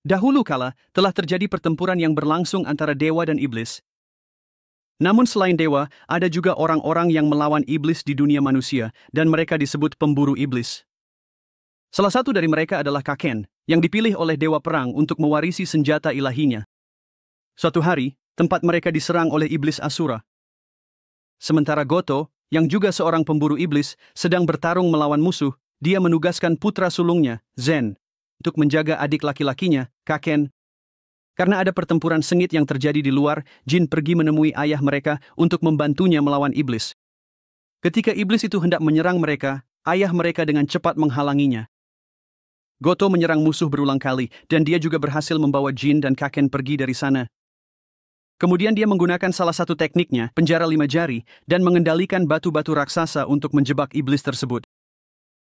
Dahulu kala, telah terjadi pertempuran yang berlangsung antara dewa dan iblis. Namun selain dewa, ada juga orang-orang yang melawan iblis di dunia manusia, dan mereka disebut pemburu iblis. Salah satu dari mereka adalah Kaken, yang dipilih oleh dewa perang untuk mewarisi senjata ilahinya. Suatu hari, tempat mereka diserang oleh iblis Asura. Sementara Goto, yang juga seorang pemburu iblis, sedang bertarung melawan musuh, dia menugaskan putra sulungnya, Zen, untuk menjaga adik laki-lakinya, Kaken. Karena ada pertempuran sengit yang terjadi di luar, Jin pergi menemui ayah mereka untuk membantunya melawan iblis. Ketika iblis itu hendak menyerang mereka, ayah mereka dengan cepat menghalanginya. Goto menyerang musuh berulang kali, dan dia juga berhasil membawa Jin dan Kaken pergi dari sana. Kemudian dia menggunakan salah satu tekniknya, penjara 5 jari, dan mengendalikan batu-batu raksasa untuk menjebak iblis tersebut.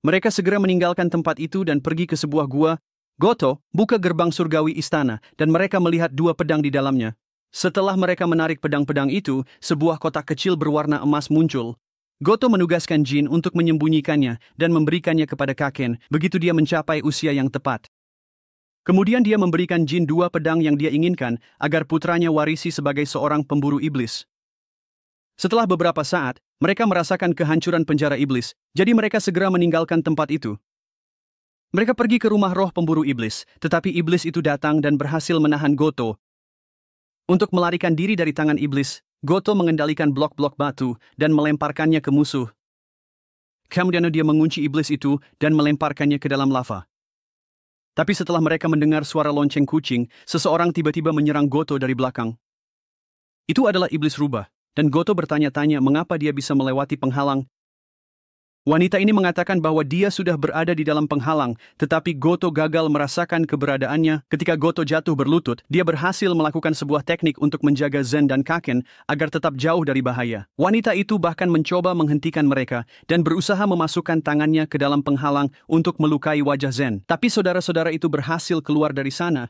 Mereka segera meninggalkan tempat itu dan pergi ke sebuah gua. Goto buka gerbang surgawi istana, dan mereka melihat 2 pedang di dalamnya. Setelah mereka menarik pedang-pedang itu, sebuah kotak kecil berwarna emas muncul. Goto menugaskan Jin untuk menyembunyikannya dan memberikannya kepada Kaken, begitu dia mencapai usia yang tepat. Kemudian dia memberikan Jin 2 pedang yang dia inginkan, agar putranya warisi sebagai seorang pemburu iblis. Setelah beberapa saat, mereka merasakan kehancuran penjara iblis, jadi mereka segera meninggalkan tempat itu. Mereka pergi ke rumah roh pemburu iblis, tetapi iblis itu datang dan berhasil menahan Goto. Untuk melarikan diri dari tangan iblis, Goto mengendalikan blok-blok batu dan melemparkannya ke musuh. Kemudian dia mengunci iblis itu dan melemparkannya ke dalam lava. Tapi setelah mereka mendengar suara lonceng kucing, seseorang tiba-tiba menyerang Goto dari belakang. Itu adalah iblis rubah, dan Goto bertanya-tanya mengapa dia bisa melewati penghalang. Wanita ini mengatakan bahwa dia sudah berada di dalam penghalang, tetapi Goto gagal merasakan keberadaannya. Ketika Goto jatuh berlutut, dia berhasil melakukan sebuah teknik untuk menjaga Zen dan Kaken agar tetap jauh dari bahaya. Wanita itu bahkan mencoba menghentikan mereka dan berusaha memasukkan tangannya ke dalam penghalang untuk melukai wajah Zen. Tapi saudara-saudara itu berhasil keluar dari sana.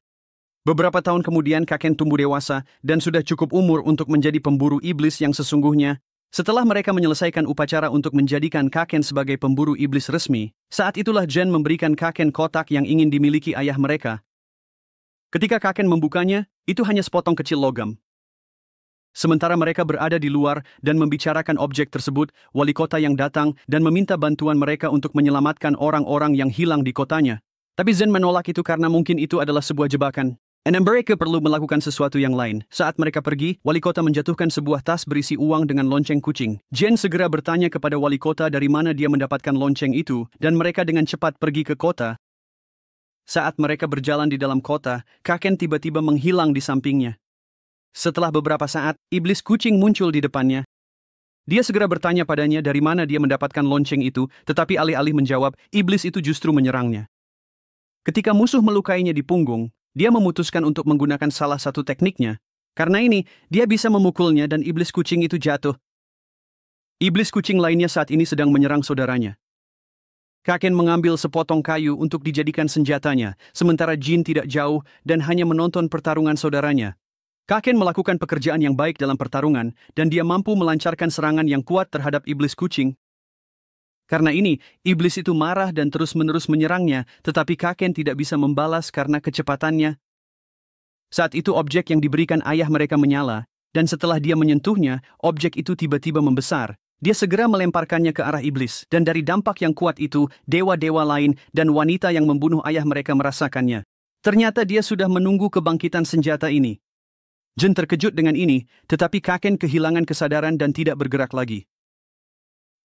Beberapa tahun kemudian Kaken tumbuh dewasa dan sudah cukup umur untuk menjadi pemburu iblis yang sesungguhnya. Setelah mereka menyelesaikan upacara untuk menjadikan Kaken sebagai pemburu iblis resmi, saat itulah Zen memberikan Kaken kotak yang ingin dimiliki ayah mereka. Ketika Kaken membukanya, itu hanya sepotong kecil logam. Sementara mereka berada di luar dan membicarakan objek tersebut, wali kota yang datang dan meminta bantuan mereka untuk menyelamatkan orang-orang yang hilang di kotanya. Tapi Zen menolak itu karena mungkin itu adalah sebuah jebakan. Dan mereka perlu melakukan sesuatu yang lain. Saat mereka pergi, wali kota menjatuhkan sebuah tas berisi uang dengan lonceng kucing. Jen segera bertanya kepada wali kota dari mana dia mendapatkan lonceng itu, dan mereka dengan cepat pergi ke kota. Saat mereka berjalan di dalam kota, Kaken tiba-tiba menghilang di sampingnya. Setelah beberapa saat, iblis kucing muncul di depannya. Dia segera bertanya padanya dari mana dia mendapatkan lonceng itu, tetapi alih-alih menjawab, iblis itu justru menyerangnya. Ketika musuh melukainya di punggung, dia memutuskan untuk menggunakan salah satu tekniknya. Karena ini, dia bisa memukulnya dan iblis kucing itu jatuh. Iblis kucing lainnya saat ini sedang menyerang saudaranya. Kaken mengambil sepotong kayu untuk dijadikan senjatanya, sementara Jin tidak jauh dan hanya menonton pertarungan saudaranya. Kaken melakukan pekerjaan yang baik dalam pertarungan, dan dia mampu melancarkan serangan yang kuat terhadap iblis kucing. Karena ini, iblis itu marah dan terus-menerus menyerangnya, tetapi Kaken tidak bisa membalas karena kecepatannya. Saat itu objek yang diberikan ayah mereka menyala, dan setelah dia menyentuhnya, objek itu tiba-tiba membesar. Dia segera melemparkannya ke arah iblis, dan dari dampak yang kuat itu, dewa-dewa lain dan wanita yang membunuh ayah mereka merasakannya. Ternyata dia sudah menunggu kebangkitan senjata ini. Jin terkejut dengan ini, tetapi Kaken kehilangan kesadaran dan tidak bergerak lagi.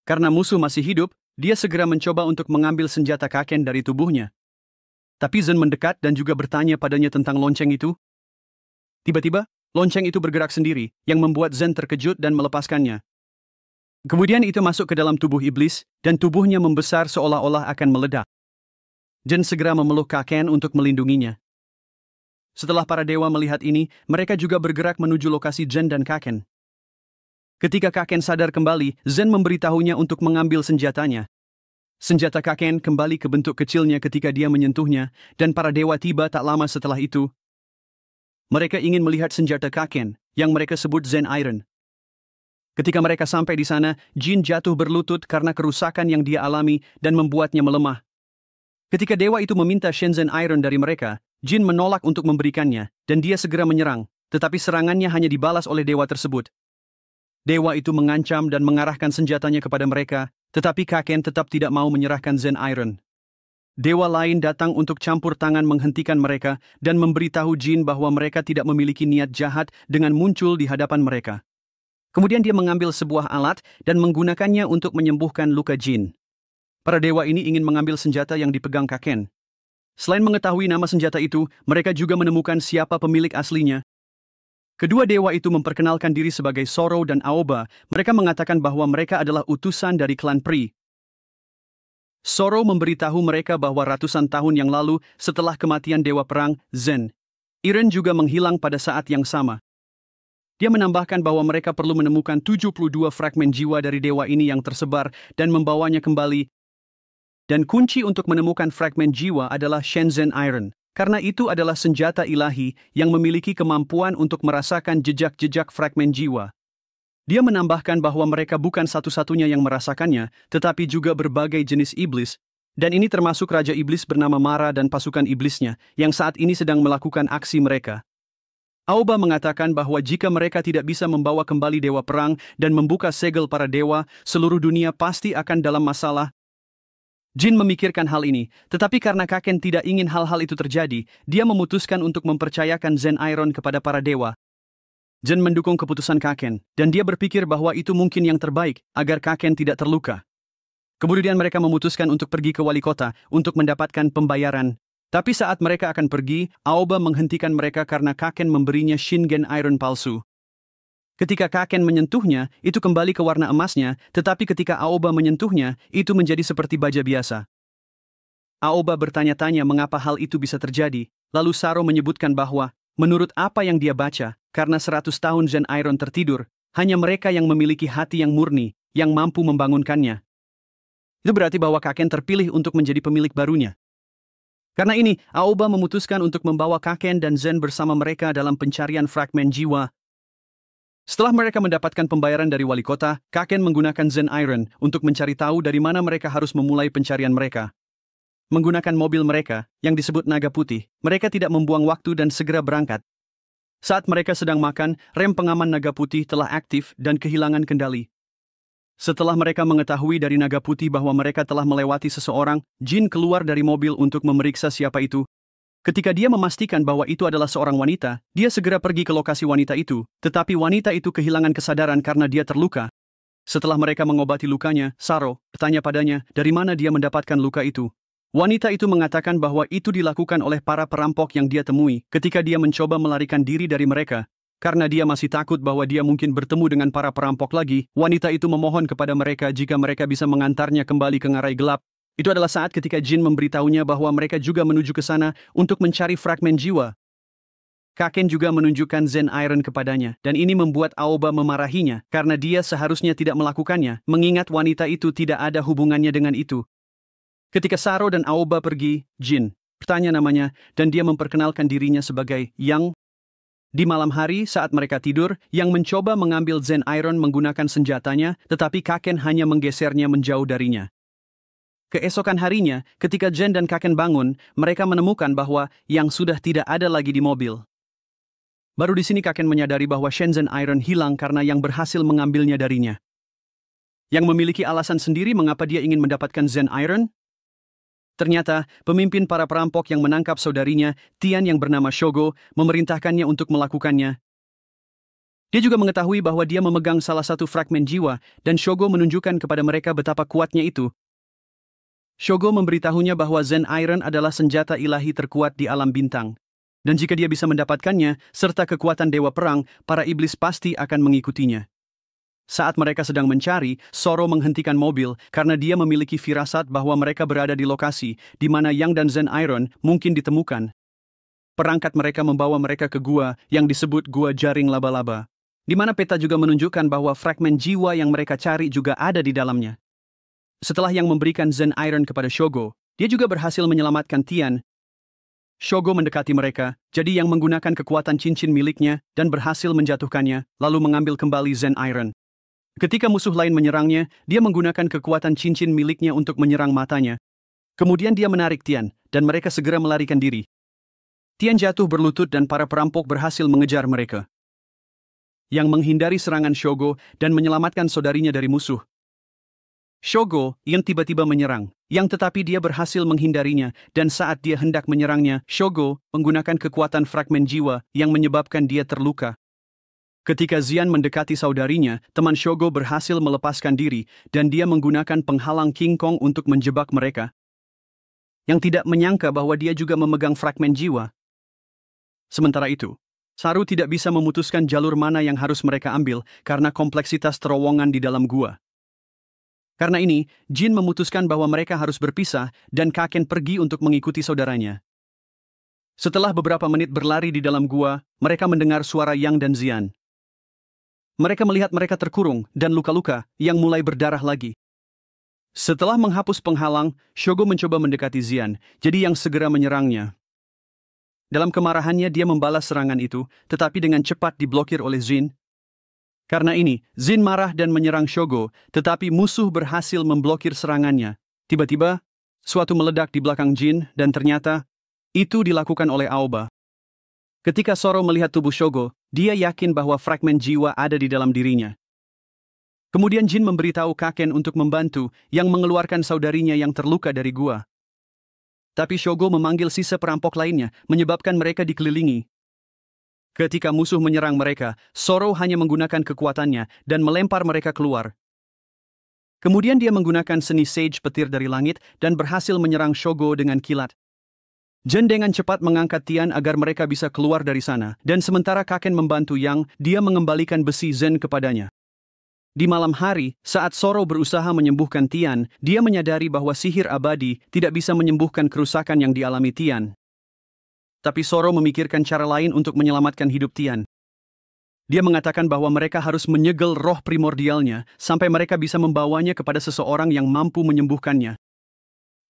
Karena musuh masih hidup, dia segera mencoba untuk mengambil senjata Kaken dari tubuhnya. Tapi Zen mendekat dan juga bertanya padanya tentang lonceng itu. Tiba-tiba, lonceng itu bergerak sendiri, yang membuat Zen terkejut dan melepaskannya. Kemudian itu masuk ke dalam tubuh iblis, dan tubuhnya membesar seolah-olah akan meledak. Zen segera memeluk Kaken untuk melindunginya. Setelah para dewa melihat ini, mereka juga bergerak menuju lokasi Zen dan Kaken. Ketika Kaken sadar kembali, Zen memberitahunya untuk mengambil senjatanya. Senjata Kaken kembali ke bentuk kecilnya ketika dia menyentuhnya, dan para dewa tiba tak lama setelah itu. Mereka ingin melihat senjata Kaken, yang mereka sebut Zen Iron. Ketika mereka sampai di sana, Jin jatuh berlutut karena kerusakan yang dia alami dan membuatnya melemah. Ketika dewa itu meminta Shenzhen Iron dari mereka, Jin menolak untuk memberikannya, dan dia segera menyerang, tetapi serangannya hanya dibalas oleh dewa tersebut. Dewa itu mengancam dan mengarahkan senjatanya kepada mereka, tetapi Kaken tetap tidak mau menyerahkan Zen Iron. Dewa lain datang untuk campur tangan menghentikan mereka dan memberitahu Jin bahwa mereka tidak memiliki niat jahat dengan muncul di hadapan mereka. Kemudian dia mengambil sebuah alat dan menggunakannya untuk menyembuhkan luka Jin. Para dewa ini ingin mengambil senjata yang dipegang Kaken. Selain mengetahui nama senjata itu, mereka juga menemukan siapa pemilik aslinya. Kedua dewa itu memperkenalkan diri sebagai Zoro dan Aoba. Mereka mengatakan bahwa mereka adalah utusan dari klan Pri. Zoro memberitahu mereka bahwa ratusan tahun yang lalu, setelah kematian Dewa Perang, Zen Iron juga menghilang pada saat yang sama. Dia menambahkan bahwa mereka perlu menemukan 72 fragmen jiwa dari dewa ini yang tersebar dan membawanya kembali. Dan kunci untuk menemukan fragmen jiwa adalah Shenzhen Iron, karena itu adalah senjata ilahi yang memiliki kemampuan untuk merasakan jejak-jejak fragmen jiwa. Dia menambahkan bahwa mereka bukan satu-satunya yang merasakannya, tetapi juga berbagai jenis iblis, dan ini termasuk Raja Iblis bernama Mara dan pasukan iblisnya, yang saat ini sedang melakukan aksi mereka. Aoba mengatakan bahwa jika mereka tidak bisa membawa kembali Dewa Perang dan membuka segel para dewa, seluruh dunia pasti akan dalam masalah. Jin memikirkan hal ini, tetapi karena Kaken tidak ingin hal-hal itu terjadi, dia memutuskan untuk mempercayakan Zen Iron kepada para dewa. Jin mendukung keputusan Kaken, dan dia berpikir bahwa itu mungkin yang terbaik agar Kaken tidak terluka. Kemudian mereka memutuskan untuk pergi ke wali kota untuk mendapatkan pembayaran. Tapi saat mereka akan pergi, Aoba menghentikan mereka karena Kaken memberinya Shingen Iron palsu. Ketika Kaken menyentuhnya, itu kembali ke warna emasnya, tetapi ketika Aoba menyentuhnya, itu menjadi seperti baja biasa. Aoba bertanya-tanya mengapa hal itu bisa terjadi, lalu Zoro menyebutkan bahwa, menurut apa yang dia baca, karena 100 tahun Zen Iron tertidur, hanya mereka yang memiliki hati yang murni, yang mampu membangunkannya. Itu berarti bahwa Kaken terpilih untuk menjadi pemilik barunya. Karena ini, Aoba memutuskan untuk membawa Kaken dan Zen bersama mereka dalam pencarian fragmen jiwa. Setelah mereka mendapatkan pembayaran dari wali kota, Kaken menggunakan Zen Iron untuk mencari tahu dari mana mereka harus memulai pencarian mereka. Menggunakan mobil mereka, yang disebut Naga Putih, mereka tidak membuang waktu dan segera berangkat. Saat mereka sedang makan, rem pengaman Naga Putih telah aktif dan kehilangan kendali. Setelah mereka mengetahui dari Naga Putih bahwa mereka telah melewati seseorang, Jin keluar dari mobil untuk memeriksa siapa itu. Ketika dia memastikan bahwa itu adalah seorang wanita, dia segera pergi ke lokasi wanita itu, tetapi wanita itu kehilangan kesadaran karena dia terluka. Setelah mereka mengobati lukanya, Zoro bertanya padanya dari mana dia mendapatkan luka itu. Wanita itu mengatakan bahwa itu dilakukan oleh para perampok yang dia temui ketika dia mencoba melarikan diri dari mereka. Karena dia masih takut bahwa dia mungkin bertemu dengan para perampok lagi, wanita itu memohon kepada mereka jika mereka bisa mengantarnya kembali ke ngarai gelap. Itu adalah saat ketika Jin memberitahunya bahwa mereka juga menuju ke sana untuk mencari fragmen jiwa. Kaken juga menunjukkan Zen Iron kepadanya, dan ini membuat Aoba memarahinya karena dia seharusnya tidak melakukannya, mengingat wanita itu tidak ada hubungannya dengan itu. Ketika Zoro dan Aoba pergi, Jin bertanya namanya, dan dia memperkenalkan dirinya sebagai Yang. Di malam hari saat mereka tidur, Yang mencoba mengambil Zen Iron menggunakan senjatanya, tetapi Kaken hanya menggesernya menjauh darinya. Keesokan harinya, ketika Jen dan Kaken bangun, mereka menemukan bahwa Yang sudah tidak ada lagi di mobil. Baru di sini Kaken menyadari bahwa Shenzhen Iron hilang karena Yang berhasil mengambilnya darinya. Yang memiliki alasan sendiri mengapa dia ingin mendapatkan Zen Iron? Ternyata, pemimpin para perampok yang menangkap saudarinya, Tian yang bernama Shogo, memerintahkannya untuk melakukannya. Dia juga mengetahui bahwa dia memegang salah satu fragmen jiwa, dan Shogo menunjukkan kepada mereka betapa kuatnya itu. Shogo memberitahunya bahwa Zen Iron adalah senjata ilahi terkuat di alam bintang. Dan jika dia bisa mendapatkannya, serta kekuatan Dewa Perang, para iblis pasti akan mengikutinya. Saat mereka sedang mencari, Zoro menghentikan mobil karena dia memiliki firasat bahwa mereka berada di lokasi di mana Yang dan Zen Iron mungkin ditemukan. Perangkat mereka membawa mereka ke gua yang disebut Gua Jaring Laba-Laba, di mana peta juga menunjukkan bahwa fragmen jiwa yang mereka cari juga ada di dalamnya. Setelah Yang memberikan Zen Iron kepada Shogo, dia juga berhasil menyelamatkan Tian. Shogo mendekati mereka, jadi Yang menggunakan kekuatan cincin miliknya dan berhasil menjatuhkannya, lalu mengambil kembali Zen Iron. Ketika musuh lain menyerangnya, dia menggunakan kekuatan cincin miliknya untuk menyerang matanya. Kemudian dia menarik Tian, dan mereka segera melarikan diri. Tian jatuh berlutut dan para perampok berhasil mengejar mereka, yang menghindari serangan Shogo dan menyelamatkan saudarinya dari musuh. Shogo yang tiba-tiba menyerang, tetapi dia berhasil menghindarinya, dan saat dia hendak menyerangnya, Shogo menggunakan kekuatan fragmen jiwa yang menyebabkan dia terluka. Ketika Xian mendekati saudarinya, teman Shogo berhasil melepaskan diri, dan dia menggunakan penghalang King Kong untuk menjebak mereka, yang tidak menyangka bahwa dia juga memegang fragmen jiwa. Sementara itu, Saru tidak bisa memutuskan jalur mana yang harus mereka ambil karena kompleksitas terowongan di dalam gua. Karena ini, Jin memutuskan bahwa mereka harus berpisah dan Kaken pergi untuk mengikuti saudaranya. Setelah beberapa menit berlari di dalam gua, mereka mendengar suara Yang dan Xian. Mereka melihat mereka terkurung dan luka-luka yang mulai berdarah lagi. Setelah menghapus penghalang, Shogo mencoba mendekati Xian, jadi Yang segera menyerangnya. Dalam kemarahannya dia membalas serangan itu, tetapi dengan cepat diblokir oleh Jin. Karena ini, Jin marah dan menyerang Shogo, tetapi musuh berhasil memblokir serangannya. Tiba-tiba, suatu meledak di belakang Jin dan ternyata itu dilakukan oleh Aoba. Ketika Zoro melihat tubuh Shogo, dia yakin bahwa fragmen jiwa ada di dalam dirinya. Kemudian Jin memberitahu Kaken untuk membantu yang mengeluarkan saudarinya yang terluka dari gua. Tapi Shogo memanggil sisa perampok lainnya, menyebabkan mereka dikelilingi. Ketika musuh menyerang mereka, Zoro hanya menggunakan kekuatannya dan melempar mereka keluar. Kemudian dia menggunakan seni Sage petir dari langit dan berhasil menyerang Shogo dengan kilat. Jin dengan cepat mengangkat Tian agar mereka bisa keluar dari sana, dan sementara Kaken membantu Yang, dia mengembalikan besi Zen kepadanya. Di malam hari, saat Zoro berusaha menyembuhkan Tian, dia menyadari bahwa sihir abadi tidak bisa menyembuhkan kerusakan yang dialami Tian. Tapi Zoro memikirkan cara lain untuk menyelamatkan hidup Tian. Dia mengatakan bahwa mereka harus menyegel roh primordialnya sampai mereka bisa membawanya kepada seseorang yang mampu menyembuhkannya.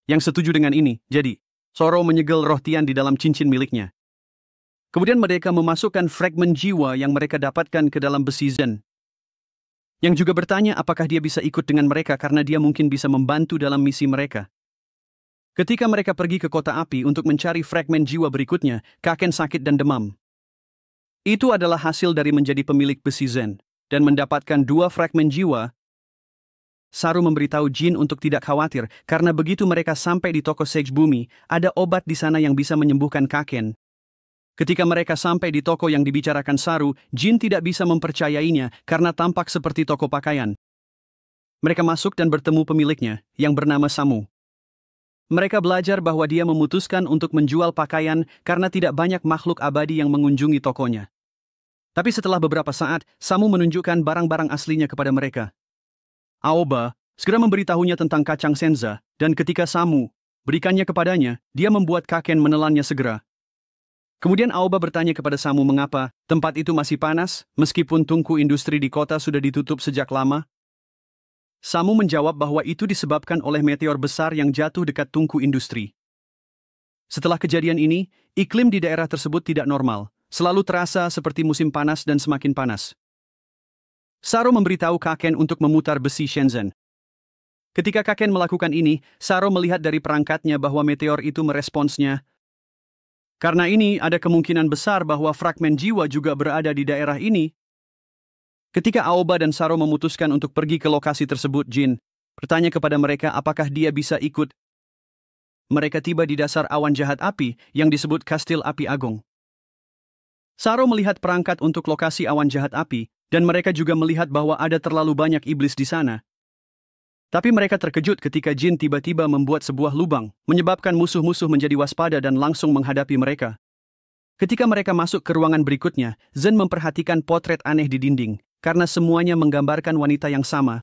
Yang setuju dengan ini, jadi, Zoro menyegel roh Tian di dalam cincin miliknya. Kemudian mereka memasukkan fragmen jiwa yang mereka dapatkan ke dalam besi Zen. Yang juga bertanya apakah dia bisa ikut dengan mereka karena dia mungkin bisa membantu dalam misi mereka. Ketika mereka pergi ke kota api untuk mencari fragmen jiwa berikutnya, Kaken sakit dan demam. Itu adalah hasil dari menjadi pemilik besi Zen, dan mendapatkan 2 fragmen jiwa. Saru memberitahu Jin untuk tidak khawatir, karena begitu mereka sampai di toko Sage Bumi, ada obat di sana yang bisa menyembuhkan Kaken. Ketika mereka sampai di toko yang dibicarakan Saru, Jin tidak bisa mempercayainya karena tampak seperti toko pakaian. Mereka masuk dan bertemu pemiliknya, yang bernama Samu. Mereka belajar bahwa dia memutuskan untuk menjual pakaian karena tidak banyak makhluk abadi yang mengunjungi tokonya. Tapi setelah beberapa saat, Samu menunjukkan barang-barang aslinya kepada mereka. Aoba segera memberitahunya tentang kacang senza, dan ketika Samu berikannya kepadanya, dia membuat Kaken menelannya segera. Kemudian Aoba bertanya kepada Samu mengapa tempat itu masih panas, meskipun tungku industri di kota sudah ditutup sejak lama. Samu menjawab bahwa itu disebabkan oleh meteor besar yang jatuh dekat tungku industri. Setelah kejadian ini, iklim di daerah tersebut tidak normal, selalu terasa seperti musim panas dan semakin panas. Saro memberitahu Kaken untuk memutar besi Shenzhen. Ketika Kaken melakukan ini, Saro melihat dari perangkatnya bahwa meteor itu meresponsnya. Karena ini, ada kemungkinan besar bahwa fragmen jiwa juga berada di daerah ini. Ketika Aoba dan Saro memutuskan untuk pergi ke lokasi tersebut, Jin bertanya kepada mereka apakah dia bisa ikut. Mereka tiba di dasar awan jahat api yang disebut Kastil Api Agung. Saro melihat perangkat untuk lokasi awan jahat api, dan mereka juga melihat bahwa ada terlalu banyak iblis di sana. Tapi mereka terkejut ketika Jin tiba-tiba membuat sebuah lubang, menyebabkan musuh-musuh menjadi waspada dan langsung menghadapi mereka. Ketika mereka masuk ke ruangan berikutnya, Zen memperhatikan potret aneh di dinding, karena semuanya menggambarkan wanita yang sama.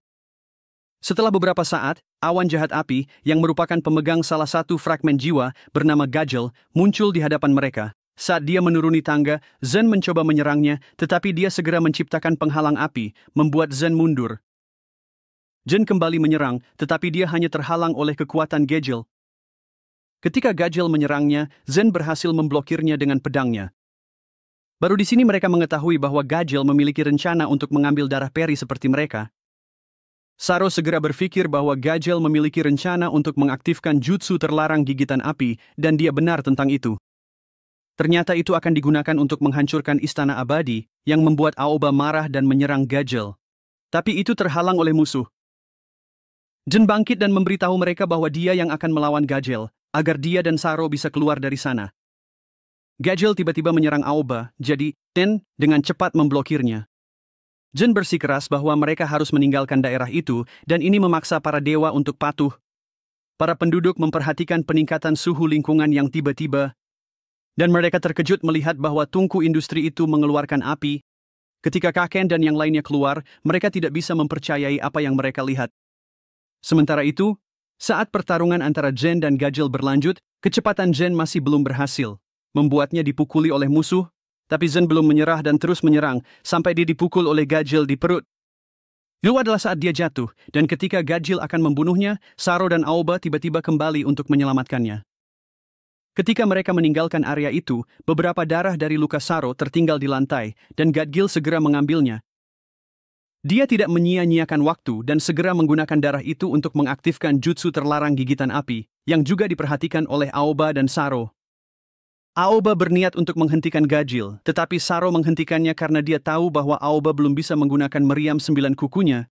Setelah beberapa saat, awan jahat api, yang merupakan pemegang salah satu fragmen jiwa, bernama Gajel, muncul di hadapan mereka. Saat dia menuruni tangga, Zen mencoba menyerangnya, tetapi dia segera menciptakan penghalang api, membuat Zen mundur. Jin kembali menyerang, tetapi dia hanya terhalang oleh kekuatan Gajel. Ketika Gajel menyerangnya, Zen berhasil memblokirnya dengan pedangnya. Baru di sini mereka mengetahui bahwa Gajel memiliki rencana untuk mengambil darah peri seperti mereka. Saro segera berpikir bahwa Gajel memiliki rencana untuk mengaktifkan jutsu terlarang gigitan api, dan dia benar tentang itu. Ternyata itu akan digunakan untuk menghancurkan istana abadi, yang membuat Aoba marah dan menyerang Gajel. Tapi itu terhalang oleh musuh. Jin bangkit dan memberitahu mereka bahwa dia yang akan melawan Gajel, agar dia dan Saro bisa keluar dari sana. Gajel tiba-tiba menyerang Aoba, jadi Ten dengan cepat memblokirnya. Jin bersikeras bahwa mereka harus meninggalkan daerah itu, dan ini memaksa para dewa untuk patuh. Para penduduk memperhatikan peningkatan suhu lingkungan yang tiba-tiba, dan mereka terkejut melihat bahwa tungku industri itu mengeluarkan api. Ketika Kaken dan yang lainnya keluar, mereka tidak bisa mempercayai apa yang mereka lihat. Sementara itu, saat pertarungan antara Jen dan Gajel berlanjut, kecepatan Jen masih belum berhasil, membuatnya dipukuli oleh musuh, tapi Jen belum menyerah dan terus menyerang, sampai dia dipukul oleh Gajel di perut. Itu adalah saat dia jatuh, dan ketika Gajil akan membunuhnya, Saro dan Aoba tiba-tiba kembali untuk menyelamatkannya. Ketika mereka meninggalkan area itu, beberapa darah dari luka Saro tertinggal di lantai, dan Gajil segera mengambilnya. Dia tidak menyia-nyiakan waktu dan segera menggunakan darah itu untuk mengaktifkan jutsu terlarang gigitan api, yang juga diperhatikan oleh Aoba dan Saro. Aoba berniat untuk menghentikan Gajil, tetapi Saro menghentikannya karena dia tahu bahwa Aoba belum bisa menggunakan meriam 9 kukunya.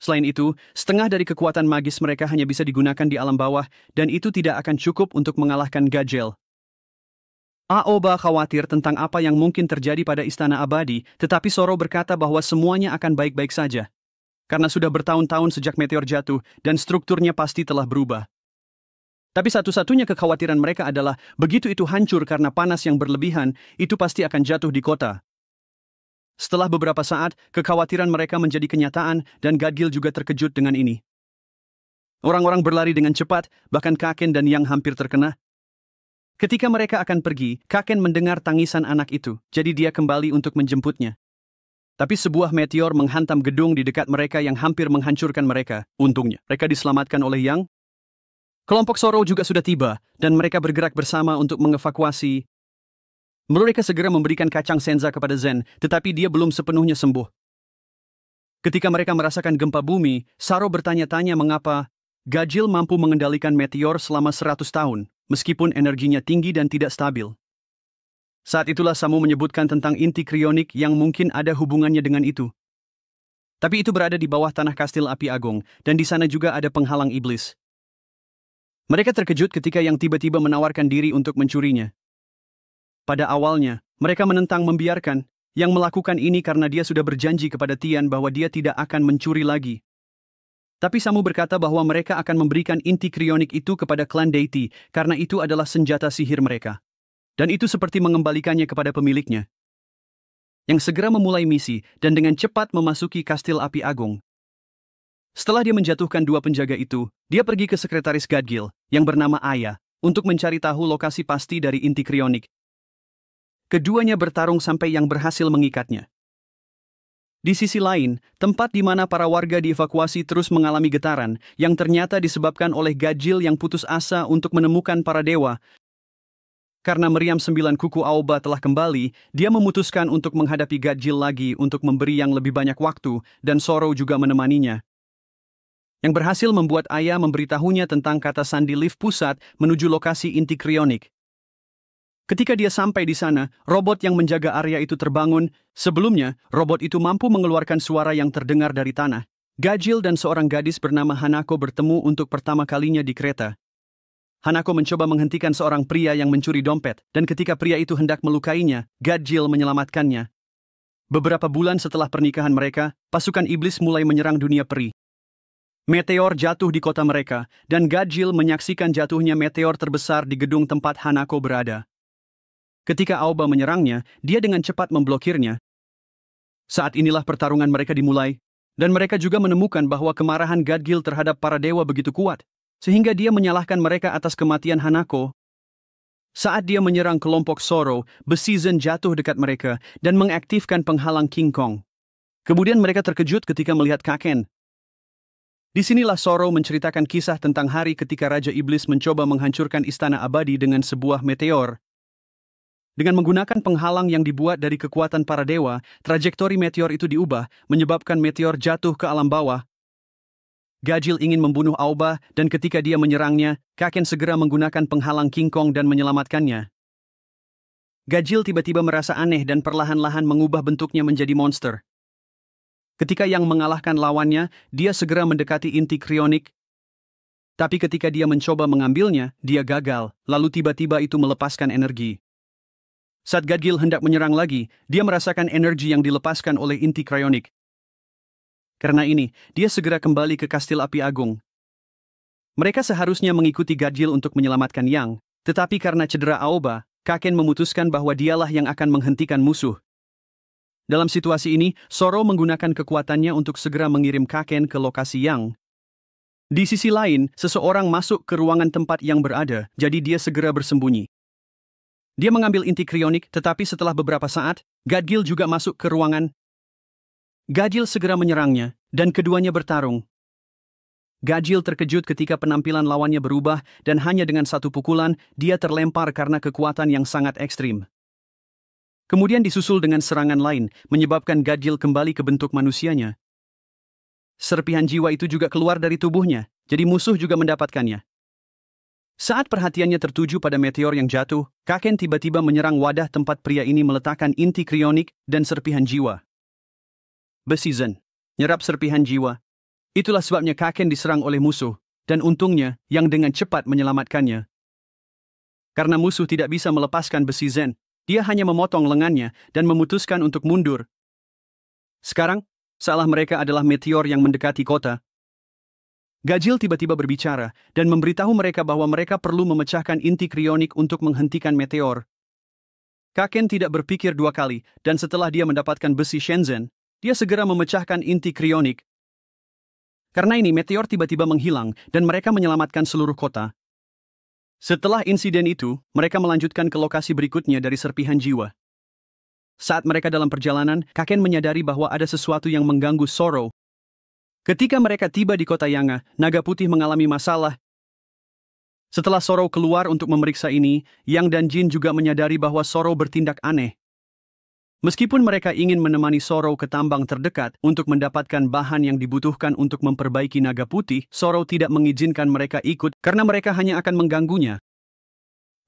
Selain itu, setengah dari kekuatan magis mereka hanya bisa digunakan di alam bawah, dan itu tidak akan cukup untuk mengalahkan Gajil. Aoba khawatir tentang apa yang mungkin terjadi pada Istana Abadi, tetapi Soro berkata bahwa semuanya akan baik-baik saja. Karena sudah bertahun-tahun sejak meteor jatuh, dan strukturnya pasti telah berubah. Tapi satu-satunya kekhawatiran mereka adalah, begitu itu hancur karena panas yang berlebihan, itu pasti akan jatuh di kota. Setelah beberapa saat, kekhawatiran mereka menjadi kenyataan, dan Gajil juga terkejut dengan ini. Orang-orang berlari dengan cepat, bahkan Kaken dan Yang hampir terkena. Ketika mereka akan pergi, Kaken mendengar tangisan anak itu, jadi dia kembali untuk menjemputnya. Tapi sebuah meteor menghantam gedung di dekat mereka yang hampir menghancurkan mereka. Untungnya, mereka diselamatkan oleh Yang. Kelompok Soro juga sudah tiba, dan mereka bergerak bersama untuk mengevakuasi. Mereka segera memberikan kacang senza kepada Zen, tetapi dia belum sepenuhnya sembuh. Ketika mereka merasakan gempa bumi, Saro bertanya-tanya mengapa Gajil mampu mengendalikan meteor selama 100 tahun, meskipun energinya tinggi dan tidak stabil. Saat itulah Samu menyebutkan tentang inti krionik yang mungkin ada hubungannya dengan itu. Tapi itu berada di bawah tanah kastil api agung, dan di sana juga ada penghalang iblis. Mereka terkejut ketika Yang tiba-tiba menawarkan diri untuk mencurinya. Pada awalnya, mereka menentang membiarkan Yang melakukan ini karena dia sudah berjanji kepada Tian bahwa dia tidak akan mencuri lagi. Tapi Samu berkata bahwa mereka akan memberikan inti krionik itu kepada klan Deity karena itu adalah senjata sihir mereka. Dan itu seperti mengembalikannya kepada pemiliknya. Yang segera memulai misi dan dengan cepat memasuki kastil api agung. Setelah dia menjatuhkan 2 penjaga itu, dia pergi ke sekretaris Gajil, yang bernama Aya, untuk mencari tahu lokasi pasti dari inti krionik. Keduanya bertarung sampai Yang berhasil mengikatnya. Di sisi lain, tempat di mana para warga dievakuasi terus mengalami getaran, yang ternyata disebabkan oleh Gajil yang putus asa untuk menemukan para dewa. Karena meriam 9 kuku Aoba telah kembali, dia memutuskan untuk menghadapi Gajil lagi untuk memberi Yang lebih banyak waktu, dan Soro juga menemaninya. Yang berhasil membuat Aya memberitahunya tentang kata sandi lift pusat menuju lokasi inti krionik. Ketika dia sampai di sana, robot yang menjaga area itu terbangun. Sebelumnya, robot itu mampu mengeluarkan suara yang terdengar dari tanah. Gajil dan seorang gadis bernama Hanako bertemu untuk pertama kalinya di kereta. Hanako mencoba menghentikan seorang pria yang mencuri dompet, dan ketika pria itu hendak melukainya, Gajil menyelamatkannya. Beberapa bulan setelah pernikahan mereka, pasukan iblis mulai menyerang dunia peri. Meteor jatuh di kota mereka, dan Gajil menyaksikan jatuhnya meteor terbesar di gedung tempat Hanako berada. Ketika Aoba menyerangnya, dia dengan cepat memblokirnya. Saat inilah pertarungan mereka dimulai, dan mereka juga menemukan bahwa kemarahan Gajil terhadap para dewa begitu kuat, sehingga dia menyalahkan mereka atas kematian Hanako. Saat dia menyerang kelompok Soro, besi Zen jatuh dekat mereka dan mengaktifkan penghalang King Kong. Kemudian mereka terkejut ketika melihat Kaken. Disinilah Soro menceritakan kisah tentang hari ketika Raja Iblis mencoba menghancurkan Istana Abadi dengan sebuah meteor. Dengan menggunakan penghalang yang dibuat dari kekuatan para dewa, trajektori meteor itu diubah, menyebabkan meteor jatuh ke alam bawah. Gajil ingin membunuh Aoba, dan ketika dia menyerangnya, Kaken segera menggunakan penghalang King Kong dan menyelamatkannya. Gajil tiba-tiba merasa aneh dan perlahan-lahan mengubah bentuknya menjadi monster. Ketika Yang mengalahkan lawannya, dia segera mendekati inti krionik. Tapi ketika dia mencoba mengambilnya, dia gagal, lalu tiba-tiba itu melepaskan energi. Saat Gajil hendak menyerang lagi, dia merasakan energi yang dilepaskan oleh inti krionik. Karena ini, dia segera kembali ke Kastil Api Agung. Mereka seharusnya mengikuti Gajil untuk menyelamatkan Yang, tetapi karena cedera Aoba, Kaken memutuskan bahwa dialah yang akan menghentikan musuh. Dalam situasi ini, Zoro menggunakan kekuatannya untuk segera mengirim Kaken ke lokasi Yang. Di sisi lain, seseorang masuk ke ruangan tempat Yang berada, jadi dia segera bersembunyi. Dia mengambil inti krionik, tetapi setelah beberapa saat, Gajil juga masuk ke ruangan. Gajil segera menyerangnya, dan keduanya bertarung. Gajil terkejut ketika penampilan lawannya berubah dan hanya dengan satu pukulan, dia terlempar karena kekuatan yang sangat ekstrim. Kemudian disusul dengan serangan lain, menyebabkan Gajil kembali ke bentuk manusianya. Serpihan jiwa itu juga keluar dari tubuhnya, jadi musuh juga mendapatkannya. Saat perhatiannya tertuju pada meteor yang jatuh, Kaken tiba-tiba menyerang wadah tempat pria ini meletakkan inti krionik dan serpihan jiwa. Besi Zen, nyerap serpihan jiwa. Itulah sebabnya Kaken diserang oleh musuh, dan untungnya, Yang dengan cepat menyelamatkannya. Karena musuh tidak bisa melepaskan besi Zen, dia hanya memotong lengannya dan memutuskan untuk mundur. Sekarang, salah mereka adalah meteor yang mendekati kota. Gajil tiba-tiba berbicara dan memberitahu mereka bahwa mereka perlu memecahkan inti krionik untuk menghentikan meteor. Kaken tidak berpikir dua kali, dan setelah dia mendapatkan besi Shenzhen, dia segera memecahkan inti krionik. Karena ini meteor tiba-tiba menghilang dan mereka menyelamatkan seluruh kota. Setelah insiden itu, mereka melanjutkan ke lokasi berikutnya dari serpihan jiwa. Saat mereka dalam perjalanan, Kaken menyadari bahwa ada sesuatu yang mengganggu Zoro. Ketika mereka tiba di kota Yanga, naga putih mengalami masalah. Setelah Zoro keluar untuk memeriksa ini, Yang dan Jin juga menyadari bahwa Zoro bertindak aneh. Meskipun mereka ingin menemani Zoro ke tambang terdekat untuk mendapatkan bahan yang dibutuhkan untuk memperbaiki naga putih, Zoro tidak mengizinkan mereka ikut karena mereka hanya akan mengganggunya.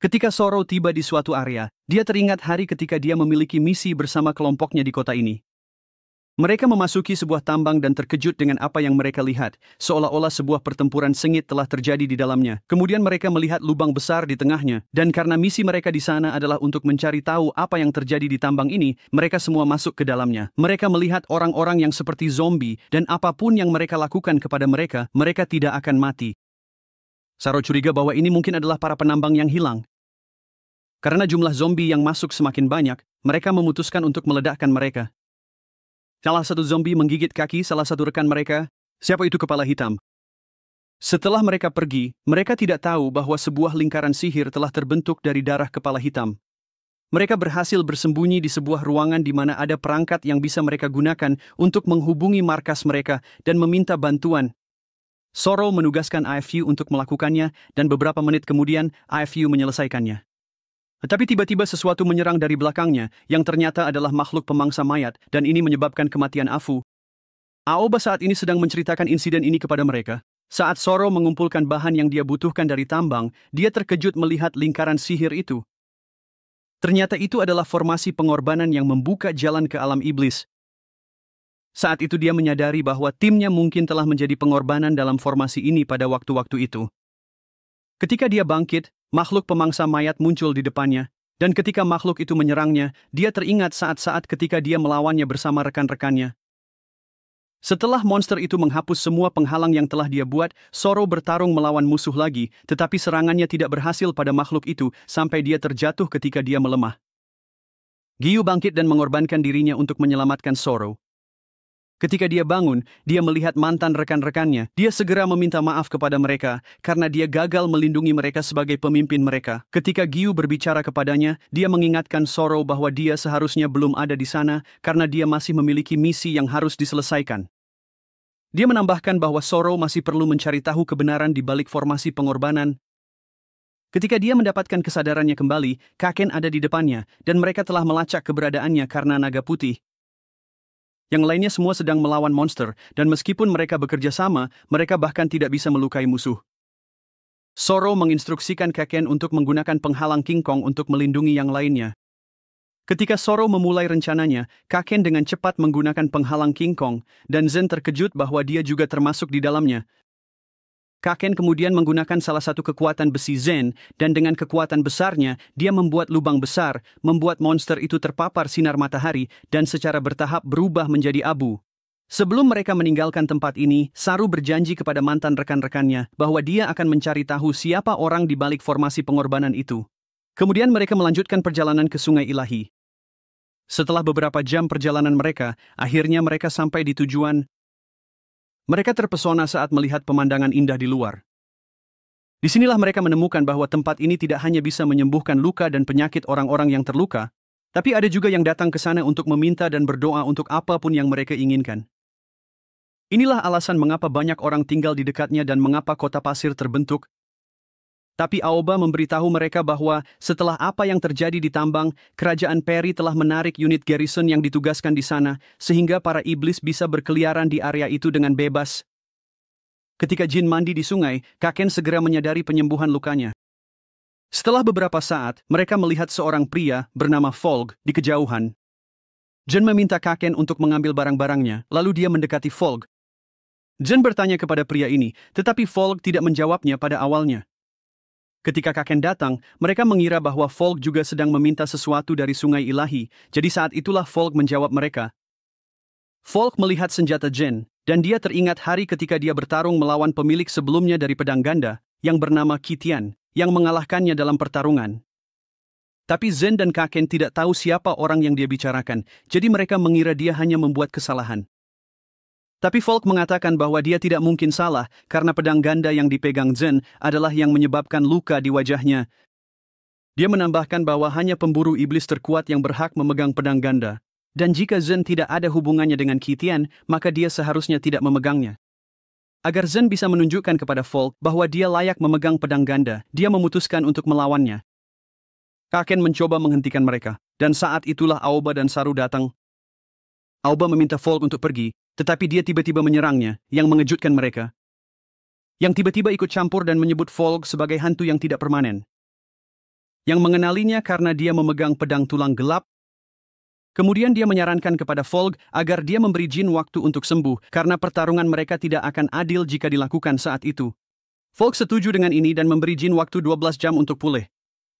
Ketika Zoro tiba di suatu area, dia teringat hari ketika dia memiliki misi bersama kelompoknya di kota ini. Mereka memasuki sebuah tambang dan terkejut dengan apa yang mereka lihat, seolah-olah sebuah pertempuran sengit telah terjadi di dalamnya. Kemudian mereka melihat lubang besar di tengahnya, dan karena misi mereka di sana adalah untuk mencari tahu apa yang terjadi di tambang ini, mereka semua masuk ke dalamnya. Mereka melihat orang-orang yang seperti zombie, dan apapun yang mereka lakukan kepada mereka, mereka tidak akan mati. Zoro curiga bahwa ini mungkin adalah para penambang yang hilang. Karena jumlah zombie yang masuk semakin banyak, mereka memutuskan untuk meledakkan mereka. Salah satu zombie menggigit kaki salah satu rekan mereka. Siapa itu kepala hitam? Setelah mereka pergi, mereka tidak tahu bahwa sebuah lingkaran sihir telah terbentuk dari darah kepala hitam. Mereka berhasil bersembunyi di sebuah ruangan di mana ada perangkat yang bisa mereka gunakan untuk menghubungi markas mereka dan meminta bantuan. Zoro menugaskan IFU untuk melakukannya dan beberapa menit kemudian IFU menyelesaikannya. Tetapi tiba-tiba sesuatu menyerang dari belakangnya, yang ternyata adalah makhluk pemangsa mayat, dan ini menyebabkan kematian Afu. Aoba saat ini sedang menceritakan insiden ini kepada mereka. Saat Zoro mengumpulkan bahan yang dia butuhkan dari tambang, dia terkejut melihat lingkaran sihir itu. Ternyata itu adalah formasi pengorbanan yang membuka jalan ke alam iblis. Saat itu dia menyadari bahwa timnya mungkin telah menjadi pengorbanan dalam formasi ini pada waktu-waktu itu. Ketika dia bangkit, makhluk pemangsa mayat muncul di depannya, dan ketika makhluk itu menyerangnya, dia teringat saat-saat ketika dia melawannya bersama rekan-rekannya. Setelah monster itu menghapus semua penghalang yang telah dia buat, Zoro bertarung melawan musuh lagi, tetapi serangannya tidak berhasil pada makhluk itu sampai dia terjatuh ketika dia melemah. Giyu bangkit dan mengorbankan dirinya untuk menyelamatkan Zoro. Ketika dia bangun, dia melihat mantan rekan-rekannya. Dia segera meminta maaf kepada mereka karena dia gagal melindungi mereka sebagai pemimpin mereka. Ketika Giyu berbicara kepadanya, dia mengingatkan Zoro bahwa dia seharusnya belum ada di sana karena dia masih memiliki misi yang harus diselesaikan. Dia menambahkan bahwa Zoro masih perlu mencari tahu kebenaran di balik formasi pengorbanan. Ketika dia mendapatkan kesadarannya kembali, Kaken ada di depannya, dan mereka telah melacak keberadaannya karena naga putih. Yang lainnya semua sedang melawan monster, dan meskipun mereka bekerja sama, mereka bahkan tidak bisa melukai musuh. Zoro menginstruksikan Kaken untuk menggunakan penghalang King Kong untuk melindungi yang lainnya. Ketika Zoro memulai rencananya, Kaken dengan cepat menggunakan penghalang King Kong, dan Zen terkejut bahwa dia juga termasuk di dalamnya. Kaken kemudian menggunakan salah satu kekuatan besi Zen, dan dengan kekuatan besarnya, dia membuat lubang besar, membuat monster itu terpapar sinar matahari, dan secara bertahap berubah menjadi abu. Sebelum mereka meninggalkan tempat ini, Saru berjanji kepada mantan rekan-rekannya bahwa dia akan mencari tahu siapa orang di balik formasi pengorbanan itu. Kemudian mereka melanjutkan perjalanan ke Sungai Ilahi. Setelah beberapa jam perjalanan mereka, akhirnya mereka sampai di tujuan. Mereka terpesona saat melihat pemandangan indah di luar. Disinilah mereka menemukan bahwa tempat ini tidak hanya bisa menyembuhkan luka dan penyakit orang-orang yang terluka, tapi ada juga yang datang ke sana untuk meminta dan berdoa untuk apapun yang mereka inginkan. Inilah alasan mengapa banyak orang tinggal di dekatnya dan mengapa kota pasir terbentuk. Tapi Aoba memberitahu mereka bahwa setelah apa yang terjadi di tambang, kerajaan Peri telah menarik unit garrison yang ditugaskan di sana, sehingga para iblis bisa berkeliaran di area itu dengan bebas. Ketika Jin mandi di sungai, Kaken segera menyadari penyembuhan lukanya. Setelah beberapa saat, mereka melihat seorang pria bernama Folg di kejauhan. Jin meminta Kaken untuk mengambil barang-barangnya, lalu dia mendekati Folg. Jin bertanya kepada pria ini, tetapi Folg tidak menjawabnya pada awalnya. Ketika Kaken datang, mereka mengira bahwa Folg juga sedang meminta sesuatu dari Sungai Ilahi, jadi saat itulah Folg menjawab mereka. Folg melihat senjata Jin, dan dia teringat hari ketika dia bertarung melawan pemilik sebelumnya dari pedang ganda, yang bernama Kitian, yang mengalahkannya dalam pertarungan. Tapi Zen dan Kaken tidak tahu siapa orang yang dia bicarakan, jadi mereka mengira dia hanya membuat kesalahan. Tapi Folg mengatakan bahwa dia tidak mungkin salah karena pedang ganda yang dipegang Zen adalah yang menyebabkan luka di wajahnya. Dia menambahkan bahwa hanya pemburu iblis terkuat yang berhak memegang pedang ganda. Dan jika Zen tidak ada hubungannya dengan Kitian, maka dia seharusnya tidak memegangnya. Agar Zen bisa menunjukkan kepada Folg bahwa dia layak memegang pedang ganda, dia memutuskan untuk melawannya. Kaken mencoba menghentikan mereka, dan saat itulah Aoba dan Saru datang. Aoba meminta Folg untuk pergi, tetapi dia tiba-tiba menyerangnya, yang mengejutkan mereka. Yang tiba-tiba ikut campur dan menyebut Folg sebagai hantu yang tidak permanen. Yang mengenalinya karena dia memegang pedang tulang gelap. Kemudian dia menyarankan kepada Folg agar dia memberi Jin waktu untuk sembuh, karena pertarungan mereka tidak akan adil jika dilakukan saat itu. Folg setuju dengan ini dan memberi Jin waktu 12 jam untuk pulih.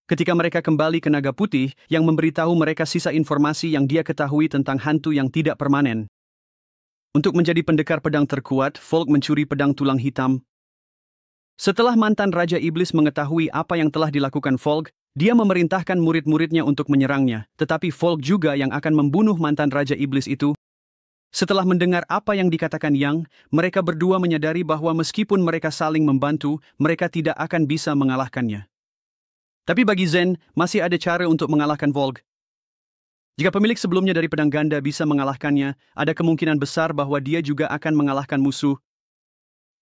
Ketika mereka kembali ke Naga Putih, yang memberitahu mereka sisa informasi yang dia ketahui tentang hantu yang tidak permanen. Untuk menjadi pendekar pedang terkuat, Folg mencuri pedang tulang hitam. Setelah mantan Raja Iblis mengetahui apa yang telah dilakukan Folg, dia memerintahkan murid-muridnya untuk menyerangnya, tetapi Folg juga yang akan membunuh mantan Raja Iblis itu. Setelah mendengar apa yang dikatakan Yang, mereka berdua menyadari bahwa meskipun mereka saling membantu, mereka tidak akan bisa mengalahkannya. Tapi bagi Zen, masih ada cara untuk mengalahkan Folg. Jika pemilik sebelumnya dari pedang ganda bisa mengalahkannya, ada kemungkinan besar bahwa dia juga akan mengalahkan musuh.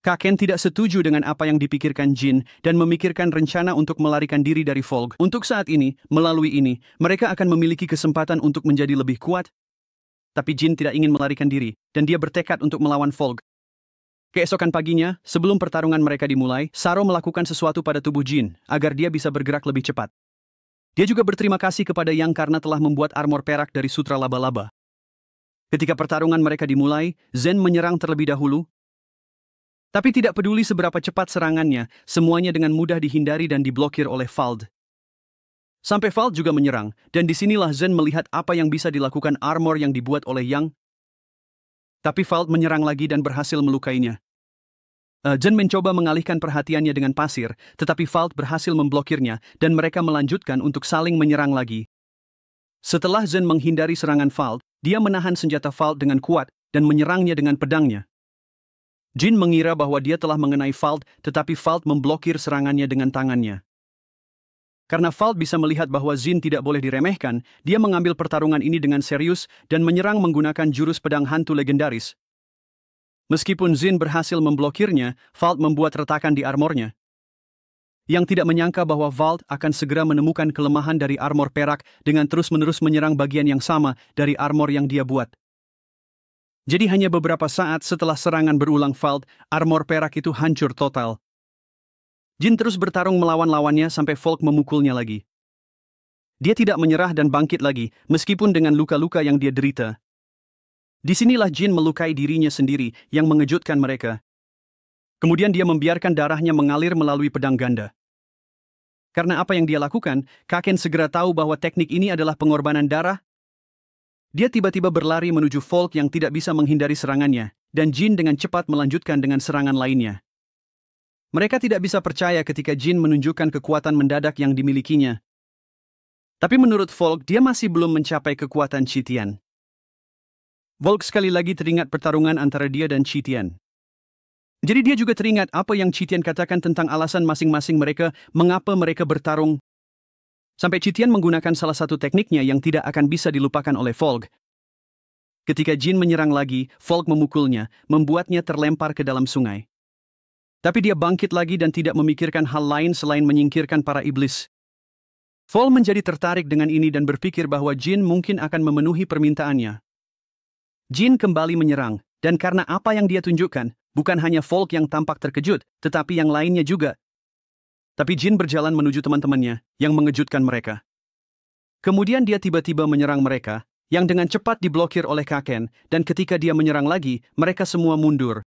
Kaken tidak setuju dengan apa yang dipikirkan Jin dan memikirkan rencana untuk melarikan diri dari Folg. Untuk saat ini, melalui ini, mereka akan memiliki kesempatan untuk menjadi lebih kuat. Tapi Jin tidak ingin melarikan diri, dan dia bertekad untuk melawan Folg. Keesokan paginya, sebelum pertarungan mereka dimulai, Saro melakukan sesuatu pada tubuh Jin, agar dia bisa bergerak lebih cepat. Dia juga berterima kasih kepada Yang karena telah membuat armor perak dari sutra laba-laba. Ketika pertarungan mereka dimulai, Zen menyerang terlebih dahulu. Tapi tidak peduli seberapa cepat serangannya, semuanya dengan mudah dihindari dan diblokir oleh Fald. Sampai Fald juga menyerang, dan disinilah Zen melihat apa yang bisa dilakukan armor yang dibuat oleh Yang. Tapi Fald menyerang lagi dan berhasil melukainya. Zen mencoba mengalihkan perhatiannya dengan pasir, tetapi Fald berhasil memblokirnya dan mereka melanjutkan untuk saling menyerang lagi. Setelah Zen menghindari serangan Fald, dia menahan senjata Fald dengan kuat dan menyerangnya dengan pedangnya. Jin mengira bahwa dia telah mengenai Fald, tetapi Fald memblokir serangannya dengan tangannya. Karena Fald bisa melihat bahwa Jin tidak boleh diremehkan, dia mengambil pertarungan ini dengan serius dan menyerang menggunakan jurus pedang hantu legendaris. Meskipun Jin berhasil memblokirnya, Fald membuat retakan di armornya. Yang tidak menyangka bahwa Fald akan segera menemukan kelemahan dari armor perak dengan terus-menerus menyerang bagian yang sama dari armor yang dia buat. Jadi hanya beberapa saat setelah serangan berulang Fald, armor perak itu hancur total. Jin terus bertarung melawan lawannya sampai Folg memukulnya lagi. Dia tidak menyerah dan bangkit lagi, meskipun dengan luka-luka yang dia derita. Disinilah Jin melukai dirinya sendiri yang mengejutkan mereka. Kemudian dia membiarkan darahnya mengalir melalui pedang ganda. Karena apa yang dia lakukan, Kaken segera tahu bahwa teknik ini adalah pengorbanan darah. Dia tiba-tiba berlari menuju Volk yang tidak bisa menghindari serangannya, dan Jin dengan cepat melanjutkan dengan serangan lainnya. Mereka tidak bisa percaya ketika Jin menunjukkan kekuatan mendadak yang dimilikinya. Tapi menurut Volk, dia masih belum mencapai kekuatan Qitian. Volk sekali lagi teringat pertarungan antara dia dan Qitian. Jadi dia juga teringat apa yang Qitian katakan tentang alasan masing-masing mereka mengapa mereka bertarung. Sampai Qitian menggunakan salah satu tekniknya yang tidak akan bisa dilupakan oleh Volk. Ketika Jin menyerang lagi, Volk memukulnya, membuatnya terlempar ke dalam sungai. Tapi dia bangkit lagi dan tidak memikirkan hal lain selain menyingkirkan para iblis. Volk menjadi tertarik dengan ini dan berpikir bahwa Jin mungkin akan memenuhi permintaannya. Jin kembali menyerang, dan karena apa yang dia tunjukkan, bukan hanya Volk yang tampak terkejut, tetapi yang lainnya juga. Tapi Jin berjalan menuju teman-temannya, yang mengejutkan mereka. Kemudian dia tiba-tiba menyerang mereka, yang dengan cepat diblokir oleh Kaken, dan ketika dia menyerang lagi, mereka semua mundur.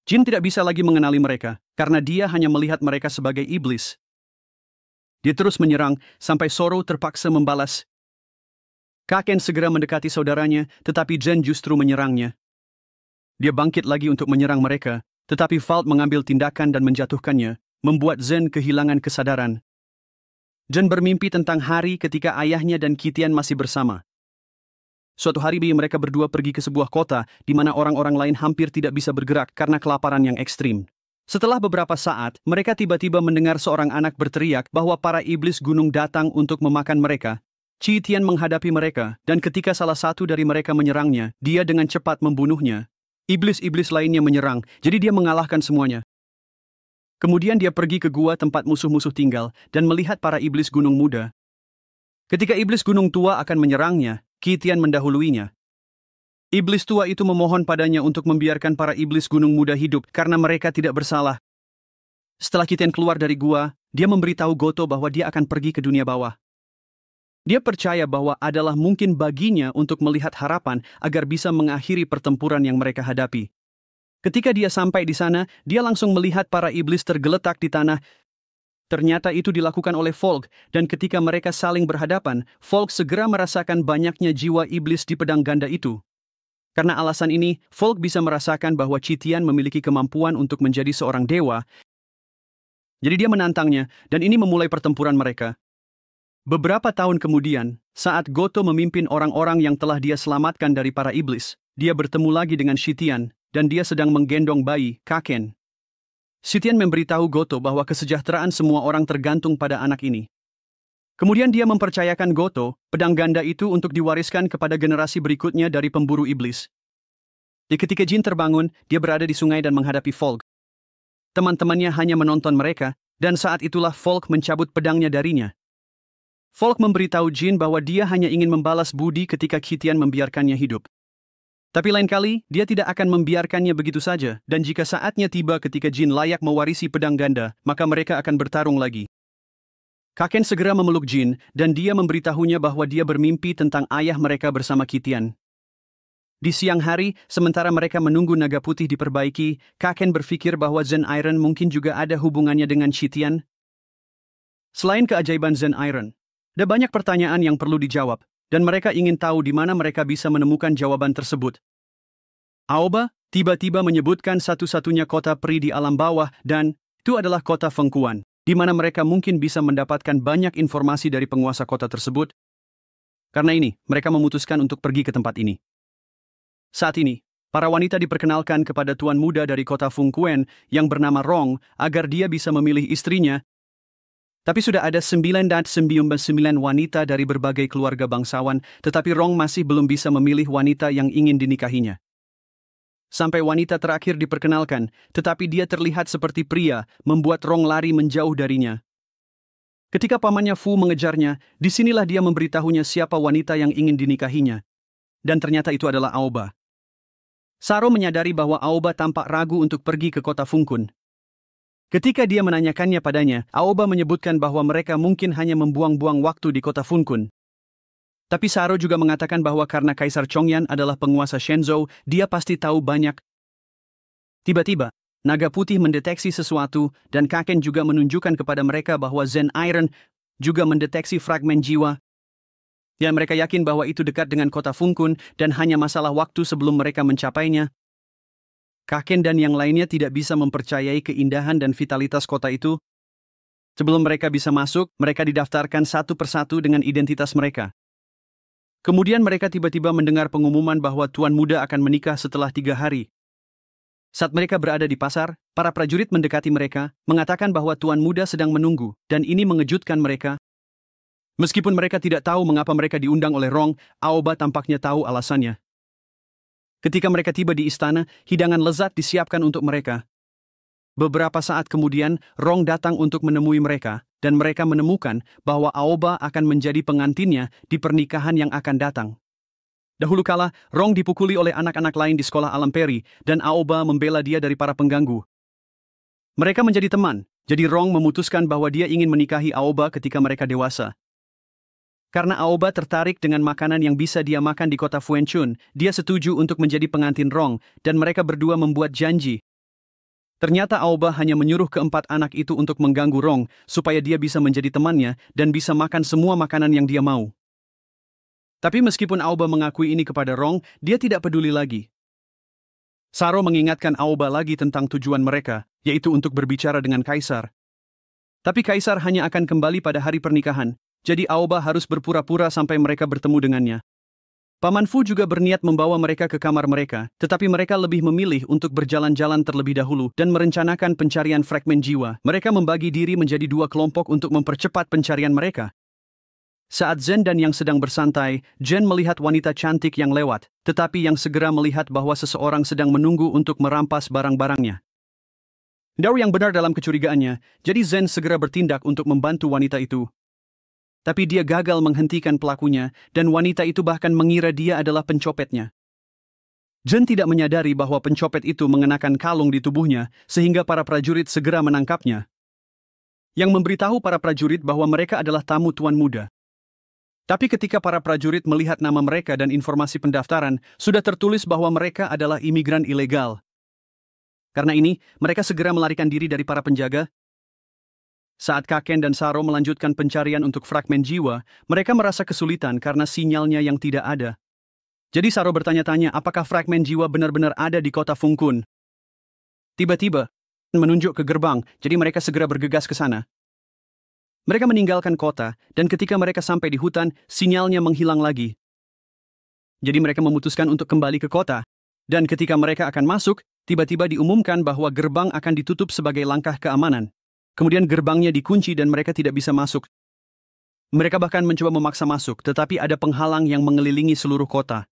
Jin tidak bisa lagi mengenali mereka, karena dia hanya melihat mereka sebagai iblis. Dia terus menyerang, sampai Zoro terpaksa membalas. Kaken segera mendekati saudaranya, tetapi Zen justru menyerangnya. Dia bangkit lagi untuk menyerang mereka, tetapi Valt mengambil tindakan dan menjatuhkannya, membuat Zen kehilangan kesadaran. Zen bermimpi tentang hari ketika ayahnya dan Qitian masih bersama. Suatu hari mereka berdua pergi ke sebuah kota, di mana orang-orang lain hampir tidak bisa bergerak karena kelaparan yang ekstrim. Setelah beberapa saat, mereka tiba-tiba mendengar seorang anak berteriak bahwa para iblis gunung datang untuk memakan mereka. Qitian menghadapi mereka, dan ketika salah satu dari mereka menyerangnya, dia dengan cepat membunuhnya. Iblis-iblis lainnya menyerang, jadi dia mengalahkan semuanya. Kemudian dia pergi ke gua tempat musuh-musuh tinggal, dan melihat para iblis gunung muda. Ketika iblis gunung tua akan menyerangnya, Qitian mendahuluinya. Iblis tua itu memohon padanya untuk membiarkan para iblis gunung muda hidup karena mereka tidak bersalah. Setelah Qitian keluar dari gua, dia memberitahu Goto bahwa dia akan pergi ke dunia bawah. Dia percaya bahwa adalah mungkin baginya untuk melihat harapan agar bisa mengakhiri pertempuran yang mereka hadapi. Ketika dia sampai di sana, dia langsung melihat para iblis tergeletak di tanah. Ternyata itu dilakukan oleh Volk, dan ketika mereka saling berhadapan, Volk segera merasakan banyaknya jiwa iblis di pedang ganda itu. Karena alasan ini, Volk bisa merasakan bahwa Qitian memiliki kemampuan untuk menjadi seorang dewa. Jadi dia menantangnya, dan ini memulai pertempuran mereka. Beberapa tahun kemudian, saat Goto memimpin orang-orang yang telah dia selamatkan dari para iblis, dia bertemu lagi dengan Qitian, dan dia sedang menggendong bayi, Kaken. Qitian memberitahu Goto bahwa kesejahteraan semua orang tergantung pada anak ini. Kemudian dia mempercayakan Goto, pedang ganda itu untuk diwariskan kepada generasi berikutnya dari pemburu iblis. Ketika Jin terbangun, dia berada di sungai dan menghadapi Volk. Teman-temannya hanya menonton mereka, dan saat itulah Volk mencabut pedangnya darinya. Volk memberitahu Jin bahwa dia hanya ingin membalas budi ketika Qitian membiarkannya hidup. Tapi lain kali, dia tidak akan membiarkannya begitu saja, dan jika saatnya tiba ketika Jin layak mewarisi pedang ganda, maka mereka akan bertarung lagi. Kaken segera memeluk Jin, dan dia memberitahunya bahwa dia bermimpi tentang ayah mereka bersama Qitian. Di siang hari, sementara mereka menunggu naga putih diperbaiki, Kaken berpikir bahwa Zen Iron mungkin juga ada hubungannya dengan Qitian. Selain keajaiban Zen Iron, ada banyak pertanyaan yang perlu dijawab, dan mereka ingin tahu di mana mereka bisa menemukan jawaban tersebut. Aoba tiba-tiba menyebutkan satu-satunya kota peri di alam bawah, dan itu adalah kota Fengkuan, di mana mereka mungkin bisa mendapatkan banyak informasi dari penguasa kota tersebut. Karena ini, mereka memutuskan untuk pergi ke tempat ini. Saat ini, para wanita diperkenalkan kepada tuan muda dari kota Fengkuan yang bernama Rong agar dia bisa memilih istrinya. Tapi sudah ada 999 wanita dari berbagai keluarga bangsawan, tetapi Rong masih belum bisa memilih wanita yang ingin dinikahinya. Sampai wanita terakhir diperkenalkan, tetapi dia terlihat seperti pria, membuat Rong lari menjauh darinya. Ketika pamannya Fu mengejarnya, disinilah dia memberitahunya siapa wanita yang ingin dinikahinya. Dan ternyata itu adalah Aoba. Zoro menyadari bahwa Aoba tampak ragu untuk pergi ke kota Fengkuan. Ketika dia menanyakannya padanya, Aoba menyebutkan bahwa mereka mungkin hanya membuang-buang waktu di kota Funkun. Tapi Saro juga mengatakan bahwa karena Kaisar Chongyan adalah penguasa Shenzhou, dia pasti tahu banyak. Tiba-tiba, naga putih mendeteksi sesuatu, dan Kaken juga menunjukkan kepada mereka bahwa Zen Iron juga mendeteksi fragmen jiwa. Dan mereka yakin bahwa itu dekat dengan kota Funkun dan hanya masalah waktu sebelum mereka mencapainya. Kaken dan yang lainnya tidak bisa mempercayai keindahan dan vitalitas kota itu. Sebelum mereka bisa masuk, mereka didaftarkan satu persatu dengan identitas mereka. Kemudian mereka tiba-tiba mendengar pengumuman bahwa Tuan Muda akan menikah setelah 3 hari. Saat mereka berada di pasar, para prajurit mendekati mereka, mengatakan bahwa Tuan Muda sedang menunggu, dan ini mengejutkan mereka. Meskipun mereka tidak tahu mengapa mereka diundang oleh Rong, Aoba tampaknya tahu alasannya. Ketika mereka tiba di istana, hidangan lezat disiapkan untuk mereka. Beberapa saat kemudian, Rong datang untuk menemui mereka, dan mereka menemukan bahwa Aoba akan menjadi pengantinnya di pernikahan yang akan datang. Dahulu kala, Rong dipukuli oleh anak-anak lain di sekolah alam peri, dan Aoba membela dia dari para pengganggu. Mereka menjadi teman, jadi Rong memutuskan bahwa dia ingin menikahi Aoba ketika mereka dewasa. Karena Aoba tertarik dengan makanan yang bisa dia makan di kota Fuenchun, dia setuju untuk menjadi pengantin Rong, dan mereka berdua membuat janji. Ternyata Aoba hanya menyuruh keempat anak itu untuk mengganggu Rong, supaya dia bisa menjadi temannya dan bisa makan semua makanan yang dia mau. Tapi meskipun Aoba mengakui ini kepada Rong, dia tidak peduli lagi. Saro mengingatkan Aoba lagi tentang tujuan mereka, yaitu untuk berbicara dengan Kaisar. Tapi Kaisar hanya akan kembali pada hari pernikahan, jadi Aoba harus berpura-pura sampai mereka bertemu dengannya. Paman Fu juga berniat membawa mereka ke kamar mereka, tetapi mereka lebih memilih untuk berjalan-jalan terlebih dahulu dan merencanakan pencarian fragmen jiwa. Mereka membagi diri menjadi 2 kelompok untuk mempercepat pencarian mereka. Saat Zen dan Yang sedang bersantai, Jen melihat wanita cantik yang lewat, tetapi Yang segera melihat bahwa seseorang sedang menunggu untuk merampas barang-barangnya. Dao yang benar dalam kecurigaannya, jadi Zen segera bertindak untuk membantu wanita itu. Tapi dia gagal menghentikan pelakunya, dan wanita itu bahkan mengira dia adalah pencopetnya. Jen tidak menyadari bahwa pencopet itu mengenakan kalung di tubuhnya, sehingga para prajurit segera menangkapnya. Yang memberitahu para prajurit bahwa mereka adalah tamu Tuan Muda. Tapi ketika para prajurit melihat nama mereka dan informasi pendaftaran, sudah tertulis bahwa mereka adalah imigran ilegal. Karena ini, mereka segera melarikan diri dari para penjaga. Saat Kaken dan Saro melanjutkan pencarian untuk fragmen jiwa, mereka merasa kesulitan karena sinyalnya yang tidak ada. Jadi Saro bertanya-tanya apakah fragmen jiwa benar-benar ada di kota Funkun. Tiba-tiba, menunjuk ke gerbang, jadi mereka segera bergegas ke sana. Mereka meninggalkan kota, dan ketika mereka sampai di hutan, sinyalnya menghilang lagi. Jadi mereka memutuskan untuk kembali ke kota, dan ketika mereka akan masuk, tiba-tiba diumumkan bahwa gerbang akan ditutup sebagai langkah keamanan. Kemudian gerbangnya dikunci dan mereka tidak bisa masuk. Mereka bahkan mencoba memaksa masuk, tetapi ada penghalang yang mengelilingi seluruh kota.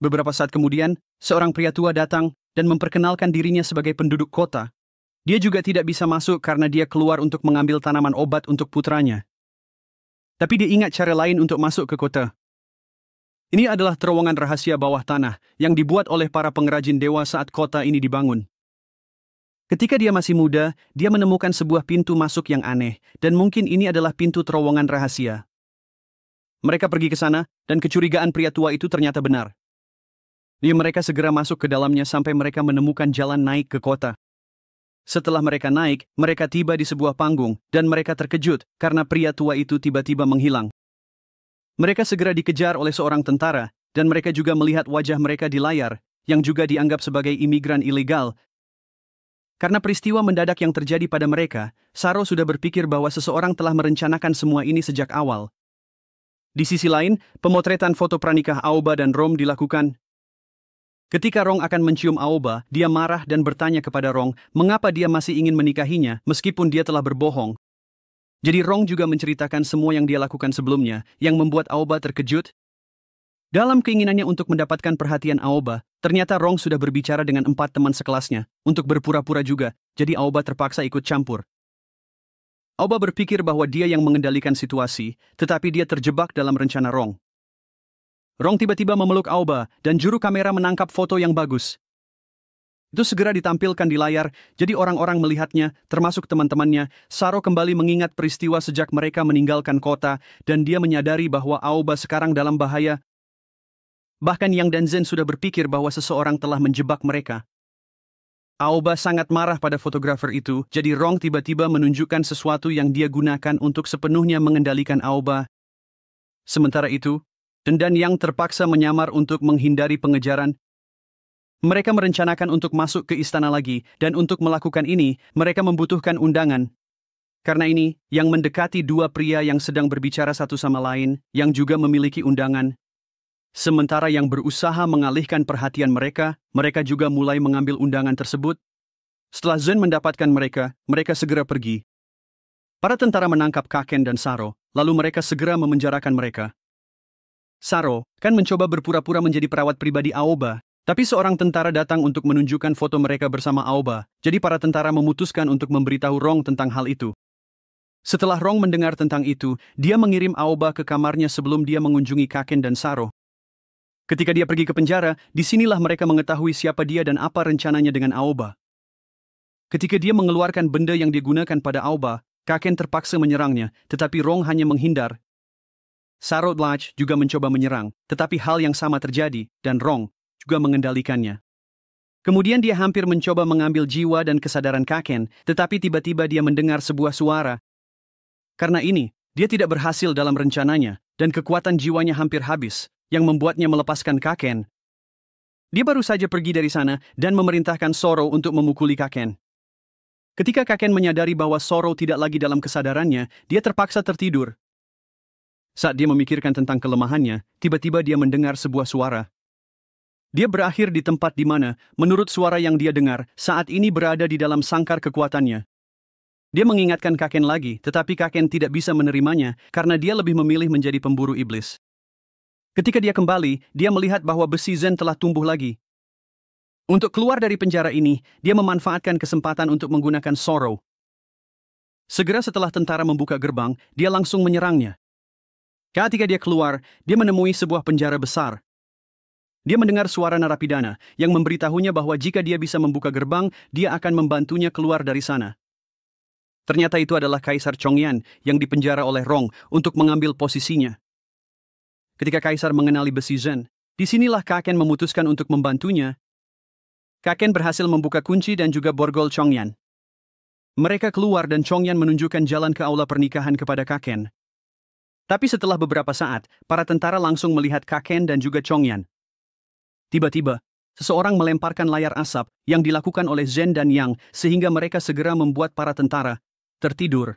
Beberapa saat kemudian, seorang pria tua datang dan memperkenalkan dirinya sebagai penduduk kota. Dia juga tidak bisa masuk karena dia keluar untuk mengambil tanaman obat untuk putranya. Tapi dia ingat cara lain untuk masuk ke kota. Ini adalah terowongan rahasia bawah tanah yang dibuat oleh para pengrajin dewa saat kota ini dibangun. Ketika dia masih muda, dia menemukan sebuah pintu masuk yang aneh, dan mungkin ini adalah pintu terowongan rahasia. Mereka pergi ke sana, dan kecurigaan pria tua itu ternyata benar. Mereka segera masuk ke dalamnya sampai mereka menemukan jalan naik ke kota. Setelah mereka naik, mereka tiba di sebuah panggung, dan mereka terkejut karena pria tua itu tiba-tiba menghilang. Mereka segera dikejar oleh seorang tentara, dan mereka juga melihat wajah mereka di layar, yang juga dianggap sebagai imigran ilegal. Karena peristiwa mendadak yang terjadi pada mereka, Saro sudah berpikir bahwa seseorang telah merencanakan semua ini sejak awal. Di sisi lain, pemotretan foto pranikah Aoba dan Rom dilakukan. Ketika Rong akan mencium Aoba, dia marah dan bertanya kepada Rong mengapa dia masih ingin menikahinya meskipun dia telah berbohong. Jadi Rong juga menceritakan semua yang dia lakukan sebelumnya, yang membuat Aoba terkejut. Dalam keinginannya untuk mendapatkan perhatian Aoba, ternyata Rong sudah berbicara dengan 4 teman sekelasnya, untuk berpura-pura juga, jadi Aoba terpaksa ikut campur. Aoba berpikir bahwa dia yang mengendalikan situasi, tetapi dia terjebak dalam rencana Rong. Rong tiba-tiba memeluk Aoba, dan juru kamera menangkap foto yang bagus. Itu segera ditampilkan di layar, jadi orang-orang melihatnya, termasuk teman-temannya. Saro kembali mengingat peristiwa sejak mereka meninggalkan kota, dan dia menyadari bahwa Aoba sekarang dalam bahaya. Bahkan Yang dan Zen sudah berpikir bahwa seseorang telah menjebak mereka. Aoba sangat marah pada fotografer itu, jadi Rong tiba-tiba menunjukkan sesuatu yang dia gunakan untuk sepenuhnya mengendalikan Aoba. Sementara itu, Dan Yang terpaksa menyamar untuk menghindari pengejaran. Mereka merencanakan untuk masuk ke istana lagi, dan untuk melakukan ini, mereka membutuhkan undangan. Karena ini, Yang mendekati dua pria yang sedang berbicara satu sama lain, yang juga memiliki undangan. Sementara Yang berusaha mengalihkan perhatian mereka juga mulai mengambil undangan tersebut. Setelah Zen mendapatkan mereka segera pergi. Para tentara menangkap Kaken dan Saro, lalu mereka segera memenjarakan mereka. Saro kan mencoba berpura-pura menjadi perawat pribadi Aoba, tapi seorang tentara datang untuk menunjukkan foto mereka bersama Aoba, jadi para tentara memutuskan untuk memberitahu Rong tentang hal itu. Setelah Rong mendengar tentang itu, dia mengirim Aoba ke kamarnya sebelum dia mengunjungi Kaken dan Saro. Ketika dia pergi ke penjara, disinilah mereka mengetahui siapa dia dan apa rencananya dengan Aoba. Ketika dia mengeluarkan benda yang digunakan pada Aoba, Kaken terpaksa menyerangnya, tetapi Rong hanya menghindar. Saro Lach juga mencoba menyerang, tetapi hal yang sama terjadi, dan Rong juga mengendalikannya. Kemudian dia hampir mencoba mengambil jiwa dan kesadaran Kaken, tetapi tiba-tiba dia mendengar sebuah suara. Karena ini, dia tidak berhasil dalam rencananya, dan kekuatan jiwanya hampir habis, yang membuatnya melepaskan Kaken. Dia baru saja pergi dari sana dan memerintahkan Soro untuk memukuli Kaken. Ketika Kaken menyadari bahwa Soro tidak lagi dalam kesadarannya, dia terpaksa tertidur. Saat dia memikirkan tentang kelemahannya, tiba-tiba dia mendengar sebuah suara. Dia berakhir di tempat di mana, menurut suara yang dia dengar, saat ini berada di dalam sangkar kekuatannya. Dia mengingatkan Kaken lagi, tetapi Kaken tidak bisa menerimanya karena dia lebih memilih menjadi pemburu iblis. Ketika dia kembali, dia melihat bahwa besi Zen telah tumbuh lagi. Untuk keluar dari penjara ini, dia memanfaatkan kesempatan untuk menggunakan Soro. Segera setelah tentara membuka gerbang, dia langsung menyerangnya. Ketika dia keluar, dia menemui sebuah penjara besar. Dia mendengar suara narapidana yang memberitahunya bahwa jika dia bisa membuka gerbang, dia akan membantunya keluar dari sana. Ternyata itu adalah Kaisar Chongyan yang dipenjara oleh Rong untuk mengambil posisinya. Ketika Kaisar mengenali besi Zen, disinilah Kaken memutuskan untuk membantunya. Kaken berhasil membuka kunci dan juga borgol Chongyan. Mereka keluar dan Chongyan menunjukkan jalan ke aula pernikahan kepada Kaken. Tapi setelah beberapa saat, para tentara langsung melihat Kaken dan juga Chongyan. Tiba-tiba, seseorang melemparkan layar asap yang dilakukan oleh Zen dan Yang sehingga mereka segera membuat para tentara tertidur.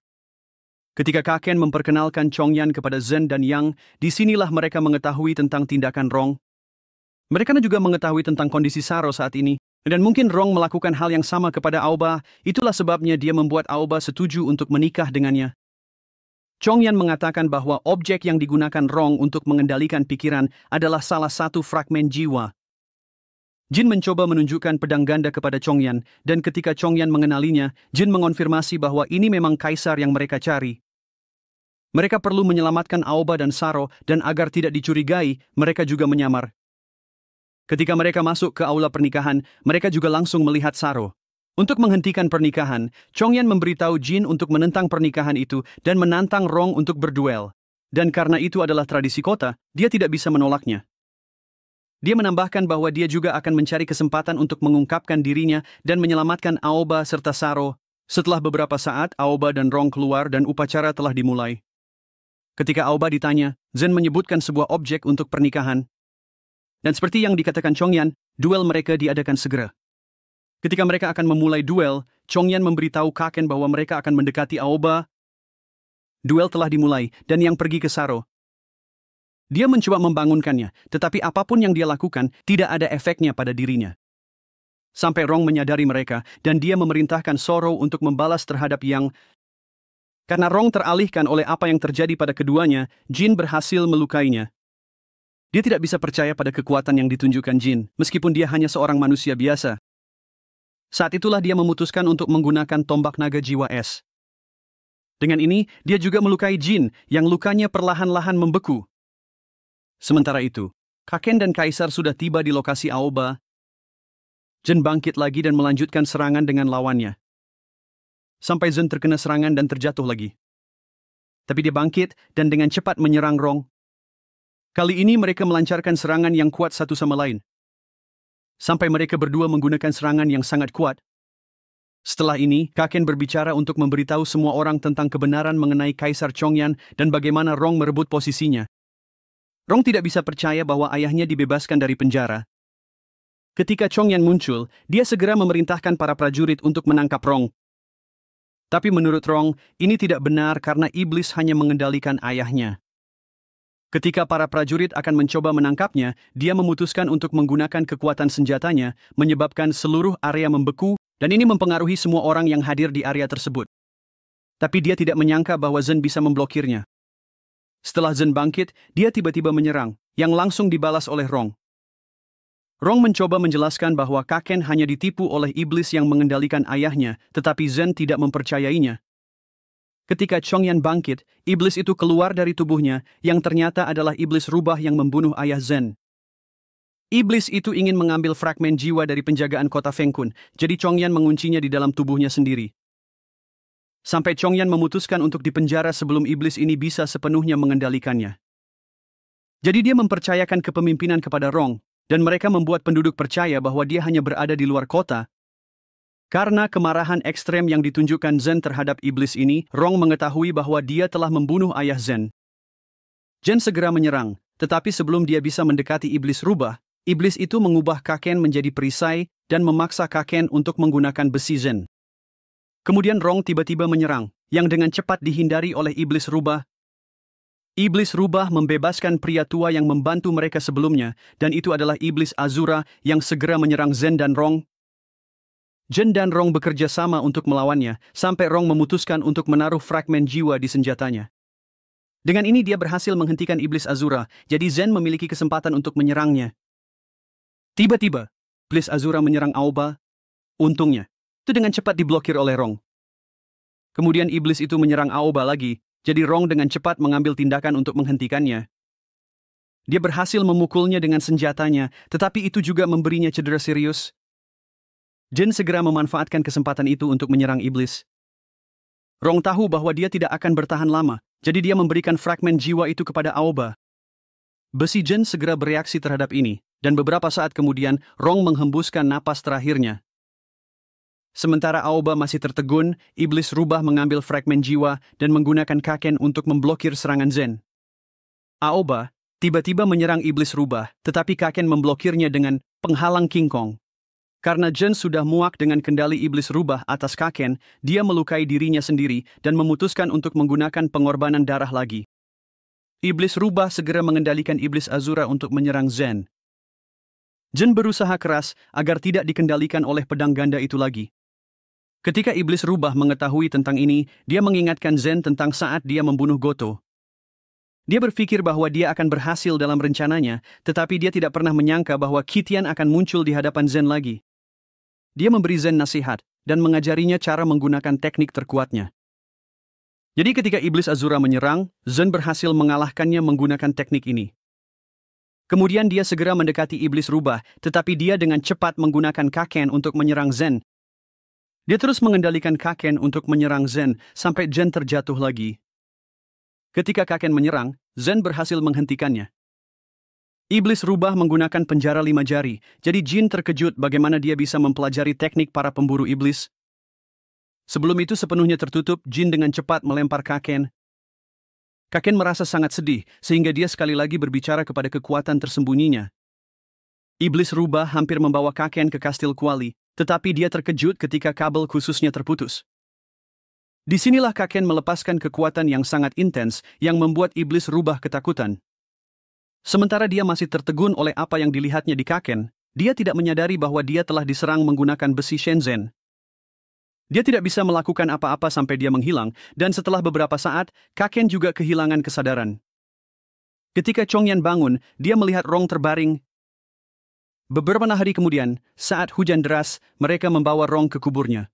Ketika Kaken memperkenalkan Chongyan kepada Zen dan Yang, disinilah mereka mengetahui tentang tindakan Rong. Mereka juga mengetahui tentang kondisi Saro saat ini, dan mungkin Rong melakukan hal yang sama kepada Aoba, itulah sebabnya dia membuat Aoba setuju untuk menikah dengannya. Chongyan mengatakan bahwa objek yang digunakan Rong untuk mengendalikan pikiran adalah salah satu fragmen jiwa. Jin mencoba menunjukkan pedang ganda kepada Chongyan, dan ketika Chongyan mengenalinya, Jin mengonfirmasi bahwa ini memang kaisar yang mereka cari. Mereka perlu menyelamatkan Aoba dan Saro, dan agar tidak dicurigai, mereka juga menyamar. Ketika mereka masuk ke aula pernikahan, mereka juga langsung melihat Saro. Untuk menghentikan pernikahan, Chongyan memberitahu Jin untuk menentang pernikahan itu dan menantang Rong untuk berduel. Dan karena itu adalah tradisi kota, dia tidak bisa menolaknya. Dia menambahkan bahwa dia juga akan mencari kesempatan untuk mengungkapkan dirinya dan menyelamatkan Aoba serta Saro. Setelah beberapa saat, Aoba dan Rong keluar dan upacara telah dimulai. Ketika Aoba ditanya, Zen menyebutkan sebuah objek untuk pernikahan. Dan seperti yang dikatakan Chongyan, duel mereka diadakan segera. Ketika mereka akan memulai duel, Chongyan memberitahu Kaken bahwa mereka akan mendekati Aoba. Duel telah dimulai, dan Yang pergi ke Saro. Dia mencoba membangunkannya, tetapi apapun yang dia lakukan, tidak ada efeknya pada dirinya. Sampai Rong menyadari mereka, dan dia memerintahkan Soro untuk membalas terhadap Yang. Karena Rong teralihkan oleh apa yang terjadi pada keduanya, Jin berhasil melukainya. Dia tidak bisa percaya pada kekuatan yang ditunjukkan Jin, meskipun dia hanya seorang manusia biasa. Saat itulah dia memutuskan untuk menggunakan tombak naga jiwa es. Dengan ini, dia juga melukai Jin, yang lukanya perlahan-lahan membeku. Sementara itu, Kaken dan Kaisar sudah tiba di lokasi Aoba. Zhen bangkit lagi dan melanjutkan serangan dengan lawannya. Sampai Zhen terkena serangan dan terjatuh lagi. Tapi dia bangkit dan dengan cepat menyerang Rong. Kali ini mereka melancarkan serangan yang kuat satu sama lain. Sampai mereka berdua menggunakan serangan yang sangat kuat. Setelah ini, Kaken berbicara untuk memberitahu semua orang tentang kebenaran mengenai Kaisar Chongyan dan bagaimana Rong merebut posisinya. Rong tidak bisa percaya bahwa ayahnya dibebaskan dari penjara. Ketika Chongyan muncul, dia segera memerintahkan para prajurit untuk menangkap Rong. Tapi menurut Rong, ini tidak benar karena iblis hanya mengendalikan ayahnya. Ketika para prajurit akan mencoba menangkapnya, dia memutuskan untuk menggunakan kekuatan senjatanya, menyebabkan seluruh area membeku, dan ini mempengaruhi semua orang yang hadir di area tersebut. Tapi dia tidak menyangka bahwa Zhen bisa memblokirnya. Setelah Zhen bangkit, dia tiba-tiba menyerang, yang langsung dibalas oleh Rong. Rong mencoba menjelaskan bahwa Kaken hanya ditipu oleh iblis yang mengendalikan ayahnya, tetapi Zhen tidak mempercayainya. Ketika Chongyan bangkit, iblis itu keluar dari tubuhnya, yang ternyata adalah iblis rubah yang membunuh ayah Zhen. Iblis itu ingin mengambil fragmen jiwa dari penjagaan kota Fengkun, jadi Chongyan menguncinya di dalam tubuhnya sendiri. Sampai Chongyan memutuskan untuk dipenjara sebelum iblis ini bisa sepenuhnya mengendalikannya. Jadi dia mempercayakan kepemimpinan kepada Rong, dan mereka membuat penduduk percaya bahwa dia hanya berada di luar kota. Karena kemarahan ekstrem yang ditunjukkan Zhen terhadap iblis ini, Rong mengetahui bahwa dia telah membunuh ayah Zhen. Zhen segera menyerang, tetapi sebelum dia bisa mendekati iblis rubah, iblis itu mengubah Kaken menjadi perisai dan memaksa Kaken untuk menggunakan besi Zhen. Kemudian Rong tiba-tiba menyerang, yang dengan cepat dihindari oleh iblis rubah. Iblis rubah membebaskan pria tua yang membantu mereka sebelumnya, dan itu adalah iblis Azura yang segera menyerang Zhen dan Rong. Zhen dan Rong bekerja sama untuk melawannya, sampai Rong memutuskan untuk menaruh fragmen jiwa di senjatanya. Dengan ini dia berhasil menghentikan iblis Azura, jadi Zhen memiliki kesempatan untuk menyerangnya. Tiba-tiba, iblis Azura menyerang Aoba. Untungnya, itu dengan cepat diblokir oleh Rong. Kemudian iblis itu menyerang Aoba lagi, jadi Rong dengan cepat mengambil tindakan untuk menghentikannya. Dia berhasil memukulnya dengan senjatanya, tetapi itu juga memberinya cedera serius. Zhen segera memanfaatkan kesempatan itu untuk menyerang iblis. Rong tahu bahwa dia tidak akan bertahan lama, jadi dia memberikan fragmen jiwa itu kepada Aoba. Besi Zhen segera bereaksi terhadap ini, dan beberapa saat kemudian Rong menghembuskan napas terakhirnya. Sementara Aoba masih tertegun, iblis rubah mengambil fragmen jiwa dan menggunakan Kaken untuk memblokir serangan Zhen. Aoba tiba-tiba menyerang iblis rubah, tetapi Kaken memblokirnya dengan penghalang King Kong. Karena Zhen sudah muak dengan kendali iblis rubah atas Kaken, dia melukai dirinya sendiri dan memutuskan untuk menggunakan pengorbanan darah lagi. Iblis rubah segera mengendalikan iblis Azura untuk menyerang Zhen. Zhen berusaha keras agar tidak dikendalikan oleh pedang ganda itu lagi. Ketika iblis rubah mengetahui tentang ini, dia mengingatkan Zhen tentang saat dia membunuh Goto. Dia berpikir bahwa dia akan berhasil dalam rencananya, tetapi dia tidak pernah menyangka bahwa Qitian akan muncul di hadapan Zhen lagi. Dia memberi Zhen nasihat dan mengajarinya cara menggunakan teknik terkuatnya. Jadi ketika iblis Azura menyerang, Zhen berhasil mengalahkannya menggunakan teknik ini. Kemudian dia segera mendekati iblis rubah, tetapi dia dengan cepat menggunakan Kaken untuk menyerang Zhen. Dia terus mengendalikan Kaken untuk menyerang Zhen sampai Zhen terjatuh lagi. Ketika Kaken menyerang, Zhen berhasil menghentikannya. Iblis rubah menggunakan penjara 5 jari, jadi Jin terkejut bagaimana dia bisa mempelajari teknik para pemburu iblis. Sebelum itu sepenuhnya tertutup, Jin dengan cepat melempar Kaken. Kaken merasa sangat sedih, sehingga dia sekali lagi berbicara kepada kekuatan tersembunyinya. Iblis rubah hampir membawa Kaken ke kastil Kuali, tetapi dia terkejut ketika kabel khususnya terputus. Disinilah Kaken melepaskan kekuatan yang sangat intens yang membuat iblis rubah ketakutan. Sementara dia masih tertegun oleh apa yang dilihatnya di Kaken, dia tidak menyadari bahwa dia telah diserang menggunakan besi Shenzhen. Dia tidak bisa melakukan apa-apa sampai dia menghilang, dan setelah beberapa saat, Kaken juga kehilangan kesadaran. Ketika Chongyan bangun, dia melihat Rong terbaring. Beberapa hari kemudian, saat hujan deras, mereka membawa Rong ke kuburnya.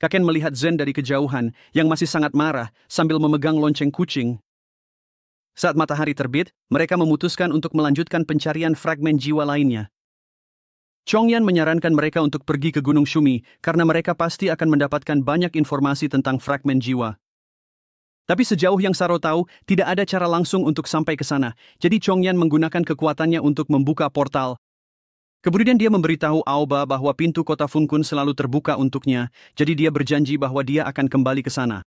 Kaken melihat Zhen dari kejauhan, yang masih sangat marah, sambil memegang lonceng kucing. Saat matahari terbit, mereka memutuskan untuk melanjutkan pencarian fragmen jiwa lainnya. Chongyan menyarankan mereka untuk pergi ke Gunung Shumi karena mereka pasti akan mendapatkan banyak informasi tentang fragmen jiwa. Tapi sejauh yang Saro tahu, tidak ada cara langsung untuk sampai ke sana, jadi Chongyan menggunakan kekuatannya untuk membuka portal. Kemudian dia memberitahu Aoba bahwa pintu kota Funkun selalu terbuka untuknya, jadi dia berjanji bahwa dia akan kembali ke sana.